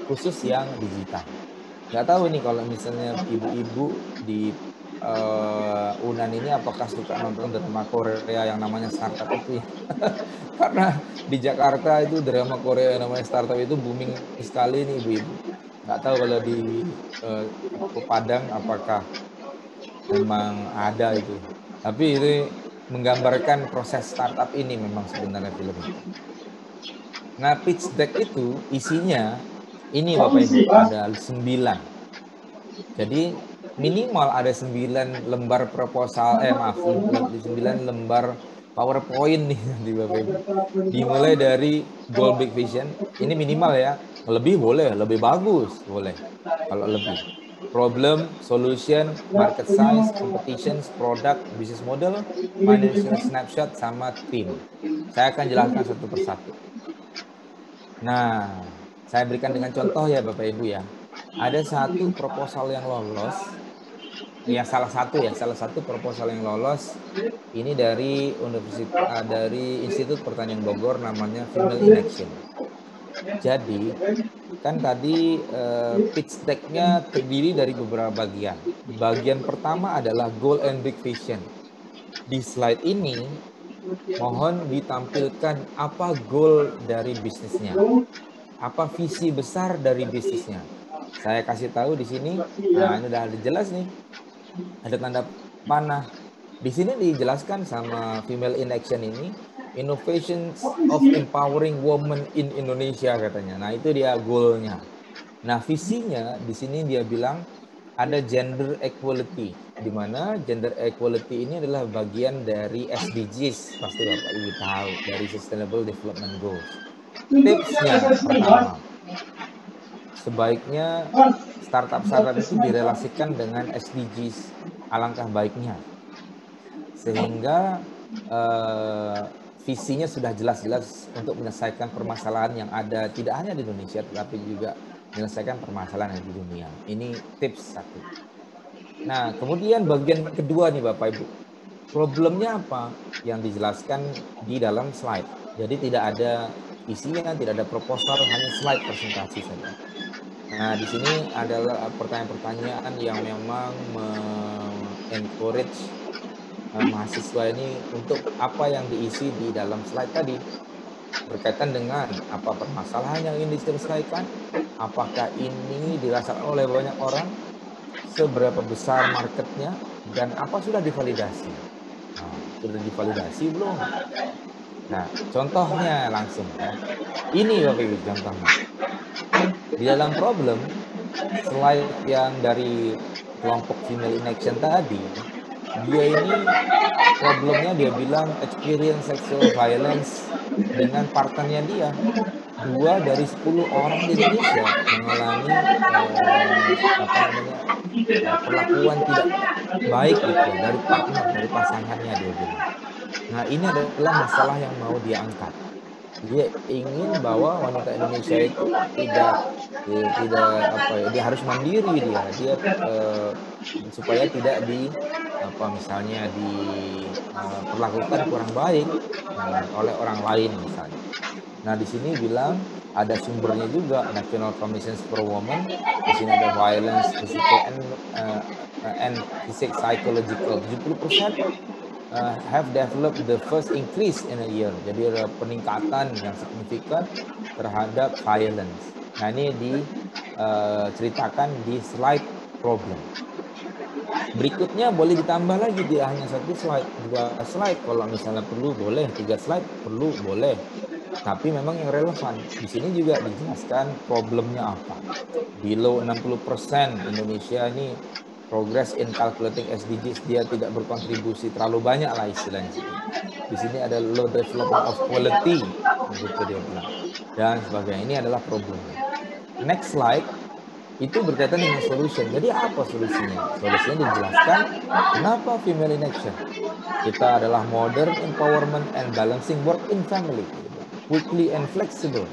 khusus yang digital. Nggak tahu nih kalau misalnya ibu-ibu di Unan ini apakah suka nonton drama Korea yang namanya Startup itu ya? Karena di Jakarta itu drama Korea yang namanya Startup itu booming sekali nih ibu-ibu. Nggak tahu kalau di Padang apakah memang ada itu. Tapi itu menggambarkan proses startup ini memang sebenarnya film itu. Nah, pitch deck itu isinya ini Bapak Ibu, ada 9. Jadi minimal ada 9 lembar proposal, 9 lembar PowerPoint nih di Bapak Ibu. Dimulai dari goal big vision, ini minimal ya. Lebih boleh, lebih bagus boleh kalau lebih. Problem, solution, market size, competitions, product, business model, financial snapshot, sama team. Saya akan jelaskan satu persatu. Nah, saya berikan dengan contoh ya Bapak Ibu ya. Ada satu proposal yang lolos, ya salah satu proposal yang lolos ini dari dari Institut Pertanian Bogor, namanya Female in Action. Jadi kan tadi pitch deck-nya terdiri dari beberapa bagian. Bagian pertama adalah goal and big vision. Di slide ini mohon ditampilkan apa goal dari bisnisnya, apa visi besar dari bisnisnya. Saya kasih tahu di sini. Nah, ini udah jelas nih. Ada tanda panah. Di sini dijelaskan sama Female in Action ini, Innovations of Empowering Women in Indonesia katanya. Nah, itu dia goalnya. Nah, visinya di sini dia bilang ada gender equality, di mana gender equality ini adalah bagian dari SDGs, pasti Bapak Ibu tahu, dari Sustainable Development Goals. Tipsnya pertama, sebaiknya startup itu direlasikan dengan SDGs, alangkah baiknya. Sehingga visinya sudah jelas-jelas untuk menyelesaikan permasalahan yang ada tidak hanya di Indonesia, tetapi juga menyelesaikan permasalahan yang di dunia. Ini tips 1. Nah, kemudian bagian kedua nih Bapak Ibu. Problemnya apa? Yang dijelaskan di dalam slide. Jadi tidak ada isinya, tidak ada proposal, hanya slide presentasi saja. Nah, di sini adalah pertanyaan-pertanyaan yang memang encourage mahasiswa ini untuk apa yang diisi di dalam slide tadi, berkaitan dengan apa permasalahan yang ingin diselesaikan, apakah ini dirasakan oleh banyak orang, seberapa besar marketnya, dan apa sudah divalidasi. Nah, sudah divalidasi belum? Nah, contohnya langsung ya. Ini Bapak Ibu contohnya. Di dalam problem, slide yang dari kelompok Female in Action tadi, dia ini problemnya dia bilang experience sexual violence dengan partnernya dia. 2 dari 10 orang di Indonesia mengalami perlakuan tidak baik gitu ya, dari partner, dari pasangannya dia bilang. Nah, ini adalah masalah yang mau dia angkat. Dia ingin bahwa wanita Indonesia itu tidak dia harus mandiri, dia supaya tidak misalnya diperlakukan kurang baik oleh orang lain misalnya. Nah, di sini bilang ada sumbernya juga, National Commission for Women. Di sini ada violence, physical and psychological. 70% have developed the first increase in a year. Jadi ada peningkatan yang signifikan terhadap violence. Nah, ini diceritakan di slide problem. Berikutnya boleh ditambah lagi, dia hanya 1 slide, 2 slide kalau misalnya perlu boleh, 3 slide perlu boleh. Tapi memang yang relevan di sini juga dijelaskan problemnya apa. Below 60% Indonesia ini progress in calculating SDGs, dia tidak berkontribusi terlalu banyak lah istilahnya. Di sini ada low development of quality, begitu dia bilang, dan sebagainya. Ini adalah problemnya. Next slide. Itu berkaitan dengan solution. Jadi apa solusinya? Solusinya dijelaskan kenapa female in action. Kita adalah modern empowerment and balancing work in family. Quickly and flexible.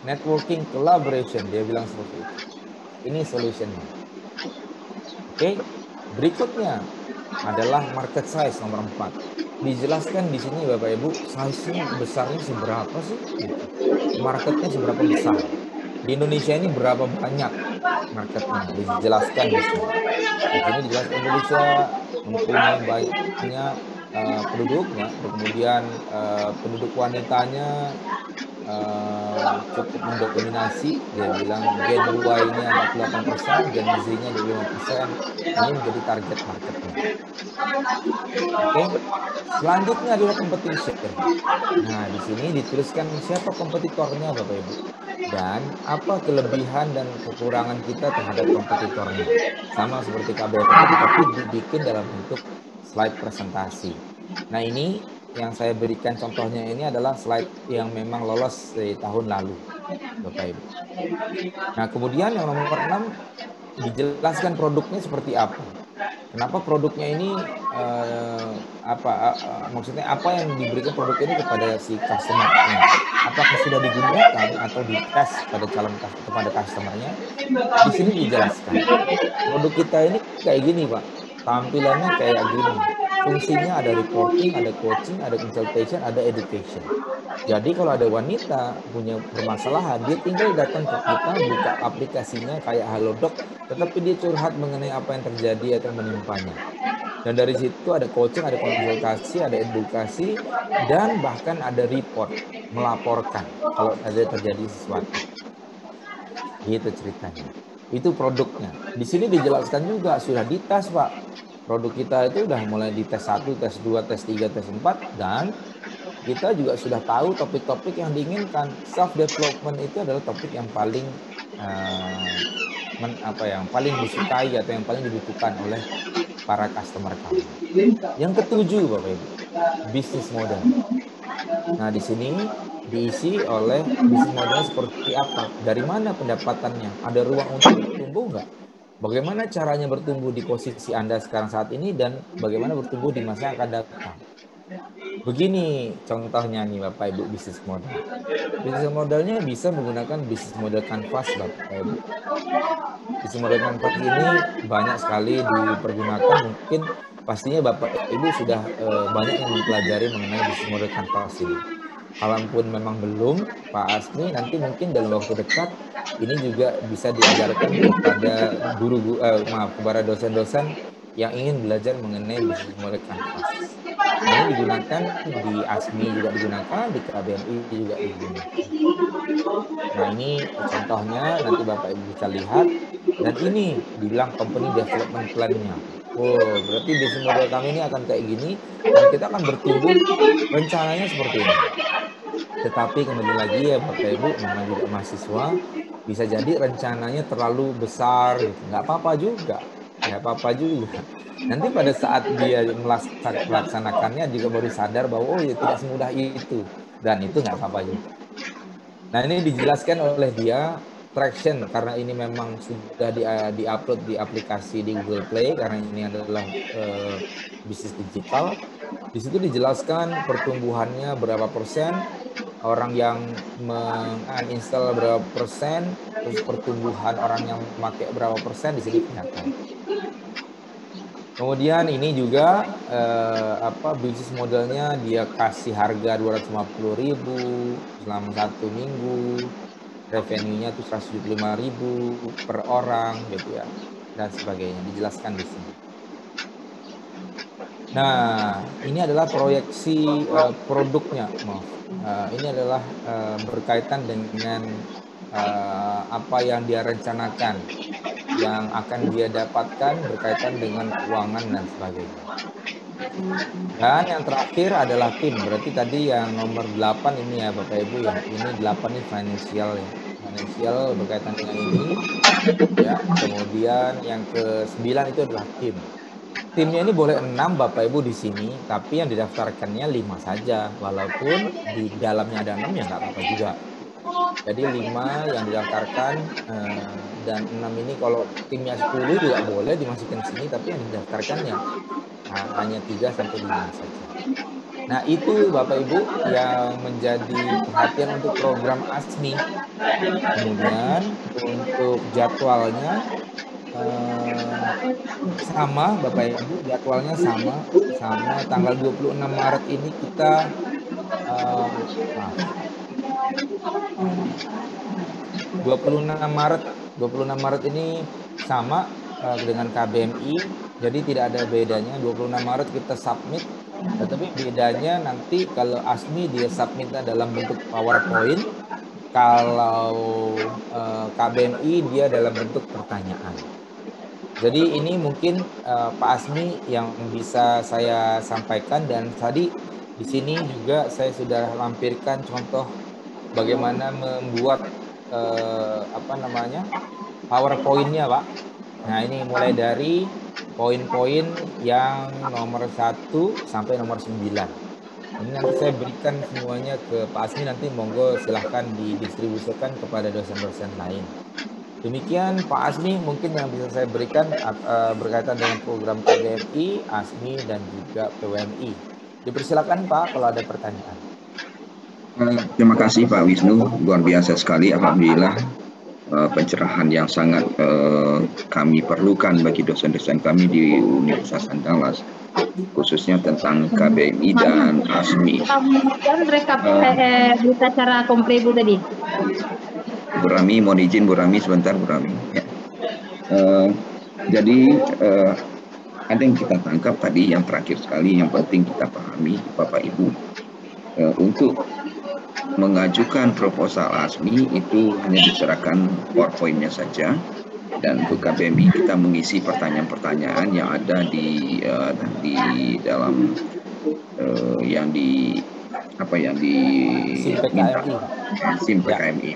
Networking collaboration. Dia bilang seperti itu. Ini solutionnya. Oke. Berikutnya adalah market size nomor 4. Dijelaskan di sini Bapak Ibu, size-nya besarnya seberapa sih? Marketnya seberapa besar? Di Indonesia ini berapa banyak marketnya? Dijelaskan di sini. Di sini dijelaskan Indonesia mempunyai banyak penduduknya, kemudian penduduk wanitanya cukup mendominasi. Dia bilang Gen Y-nya 48%, Gen Z-nya 25%. Ini menjadi target marketnya. Oke. Selanjutnya adalah competition. Nah, di sini dituliskan siapa kompetitornya Bapak Ibu. Dan apa kelebihan dan kekurangan kita terhadap kompetitornya. Sama seperti KBRI, tapi dibikin dalam bentuk slide presentasi. Nah, ini yang saya berikan contohnya ini adalah slide yang memang lolos di tahun lalu, Bapak Ibu. Nah, kemudian yang nomor 6 dijelaskan produknya seperti apa. Kenapa produknya ini maksudnya apa yang diberikan produk ini kepada si customer-nya? Apakah sudah digunakan atau dites kepada customer-nya? Di sini dijelaskan. Produk kita ini kayak gini, Pak. Tampilannya kayak gini. Fungsinya ada reporting, ada coaching, ada consultation, ada education. Jadi kalau ada wanita punya permasalahan, dia tinggal datang ke kita, buka aplikasinya kayak Halodoc, tetapi dia curhat mengenai apa yang terjadi atau menimpanya. Dan dari situ ada coaching, ada konsultasi, ada edukasi, dan bahkan ada report, melaporkan kalau ada terjadi sesuatu. Gitu ceritanya. Itu produknya. Di sini dijelaskan juga sudah dites, Pak. Produk kita itu udah mulai di tes 1, tes 2, tes 3, tes 4, dan kita juga sudah tahu topik-topik yang diinginkan. Self development itu adalah topik yang paling paling disukai atau yang paling dibutuhkan oleh para customer kami. Yang ketujuh, Bapak Ibu, bisnis model. Nah, di sini diisi oleh bisnis model seperti apa? Dari mana pendapatannya? Ada ruang untuk bertumbuh nggak? Bagaimana caranya bertumbuh di posisi Anda sekarang saat ini dan bagaimana bertumbuh di masa yang akan datang? Begini contohnya nih Bapak Ibu bisnis model. Bisnis modelnya bisa menggunakan bisnis model Canvas Bapak Ibu. Bisnis model Canvas ini banyak sekali dipergunakan. Mungkin pastinya Bapak Ibu sudah banyak yang mempelajari mengenai bisnis model Canvas ini. Kalaupun memang belum, Pak Asmi nanti mungkin dalam waktu dekat ini juga bisa diajarkan kepada kepada dosen-dosen yang ingin belajar mengenai bisnis model Canvas. Ini digunakan di ASMI juga digunakan, di KBMI juga digunakan. Nah, ini contohnya nanti Bapak Ibu bisa lihat. Dan ini dibilang company development plan-nya. Oh, berarti bisnis model kami ini akan kayak gini dan kita akan bertumbuh rencananya seperti ini. Tetapi kembali lagi ya Bapak Ibu, namanya juga mahasiswa, bisa jadi rencananya terlalu besar, gitu. Nggak apa-apa juga. Nanti pada saat dia melaksanakannya juga baru sadar bahwa oh ya tidak semudah itu. Dan itu nggak apa-apa juga. Nah, ini dijelaskan oleh dia Traction, karena ini memang sudah di-upload di aplikasi di Google Play, karena ini adalah bisnis digital. Di situ dijelaskan pertumbuhannya berapa persen, orang yang menginstall berapa persen, terus pertumbuhan orang yang memakai berapa persen, di sini kelihatan. Kemudian ini juga bisnis modelnya dia kasih harga 250.000 selama 1 minggu. revenue-nya itu 175.000 per orang gitu ya, dan sebagainya, dijelaskan di sini. Nah, ini adalah proyeksi produknya, maaf. Ini adalah berkaitan dengan apa yang dia rencanakan, yang akan dia dapatkan berkaitan dengan keuangan dan sebagainya. Dan yang terakhir adalah tim. Berarti tadi yang nomor 8 ini ya Bapak Ibu ya. Ini 8 ini financial ya. Financial berkaitan dengan ini ya. Kemudian yang ke-9 itu adalah tim. Timnya ini boleh 6 Bapak Ibu di sini, tapi yang didaftarkannya 5 saja. Walaupun di dalamnya ada 6 ya nggak apa-apa juga. Jadi 5 yang didaftarkan dan 6 ini kalau timnya 10 juga boleh dimasukin sini, tapi yang didaftarkannya hanya 3 sampai 5 saja. Nah, itu Bapak Ibu yang menjadi perhatian untuk program ASMI. Kemudian untuk jadwalnya sama Bapak Ibu, jadwalnya sama tanggal 26 Maret ini kita 26 Maret ini sama dengan KBMI, jadi tidak ada bedanya. 26 Maret kita submit, tetapi bedanya nanti kalau ASMI dia submitnya dalam bentuk PowerPoint, kalau KBMI dia dalam bentuk pertanyaan. Jadi ini mungkin Pak Asmi yang bisa saya sampaikan, dan tadi di sini juga saya sudah lampirkan contoh bagaimana membuat PowerPoint-nya, Pak. Nah, ini mulai dari poin-poin yang nomor 1 sampai nomor 9. Ini nanti saya berikan semuanya ke Pak Asmi, nanti monggo silahkan didistribusikan kepada dosen-dosen lain. Demikian Pak Asmi mungkin yang bisa saya berikan berkaitan dengan program KBMI, ASMI, dan juga PWMI. Dipersilakan Pak kalau ada pertanyaan. Terima kasih Pak Wisnu, luar biasa sekali. Alhamdulillah pencerahan yang sangat kami perlukan bagi dosen-dosen kami di Universitas Andalas, khususnya tentang KBMI dan ASMI. Dan rekap berita acara komprebu tadi. Bu Rami, mohon izin Bu Rami sebentar Bu Rami. Ya. Jadi ada yang kita tangkap tadi, yang terakhir sekali, yang penting kita pahami Bapak Ibu, untuk mengajukan proposal ASMI itu hanya diserahkan PowerPoint-nya saja, dan untuk KBMI kita mengisi pertanyaan-pertanyaan yang ada di dalam yang diminta SIM PKMI.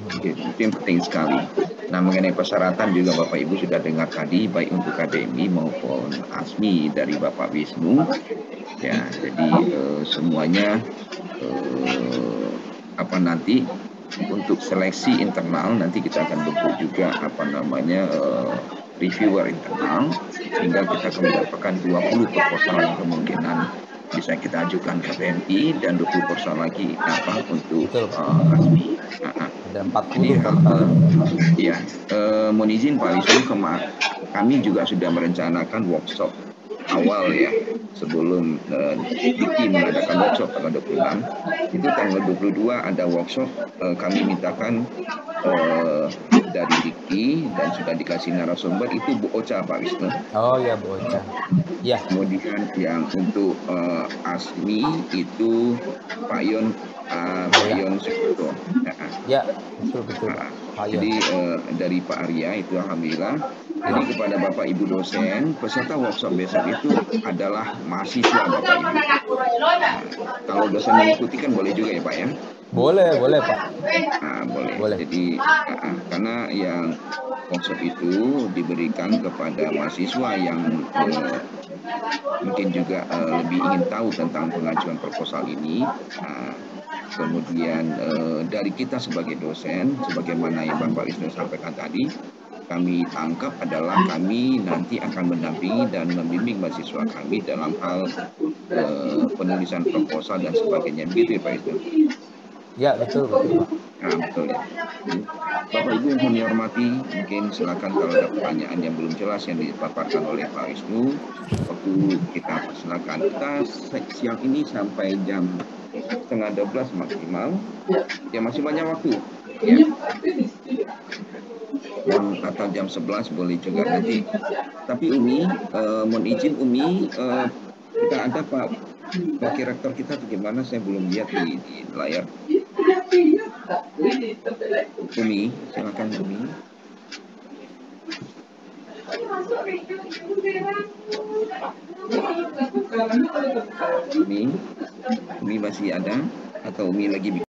Itu yang penting sekali. Nah, mengenai persyaratan juga Bapak Ibu sudah dengar tadi, baik untuk KBMI maupun ASMI dari Bapak Wisnu. Ya, jadi semuanya nanti untuk seleksi internal nanti kita akan bentuk juga reviewer internal, sehingga kita akan mendapatkan 20 proposal yang kemungkinan bisa kita ajukan ke KBMI, dan 20 proposal lagi untuk ASMI. Ada 40 total. Iya, mohon izin Pak Wisnu, kami juga sudah merencanakan workshop awal ya, sebelum Diki mengadakan workshop tanggal 26, itu tanggal 22 ada workshop, kami mintakan dari Diki dan sudah dikasih narasumber itu Bu Ocha Pak Wisnu. Oh ya, Bu Ocha. Ya. Kemudian yang untuk ASMI itu Pak Yon Sukuto. Ya, betul. Jadi dari Pak Arya itu alhamdulillah. Jadi kepada Bapak Ibu dosen, peserta workshop besok itu adalah mahasiswa Bapak Ibu. Kalau dosen mengikuti kan boleh juga ya Pak ya? Boleh Pak. Boleh. Jadi karena yang workshop itu diberikan kepada mahasiswa yang mungkin juga lebih ingin tahu tentang pengajuan proposal ini. Kemudian dari kita sebagai dosen, sebagaimana yang Bapak Wisnu sampaikan tadi, kami tangkap adalah kami nanti akan mendampingi dan membimbing mahasiswa kami dalam hal penulisan proposal dan sebagainya, begitu ya Pak Wisnu? Ya, betul Pak. Betul ya. Bapak Ibu yang kami hormati, mungkin silakan kalau ada pertanyaan yang belum jelas yang dipaparkan oleh Pak Wisnu, waktu kita persilakan. Kita siang ini sampai jam 11:30 maksimal, ya masih banyak waktu. Ya. Atau jam 11 boleh juga nanti. Tapi Umi, mohon izin Umi, kita ada Pak Wakil Rektor kita bagaimana? Saya belum lihat di layar. Umi, silakan Umi. Umi masih ada atau Umi lagi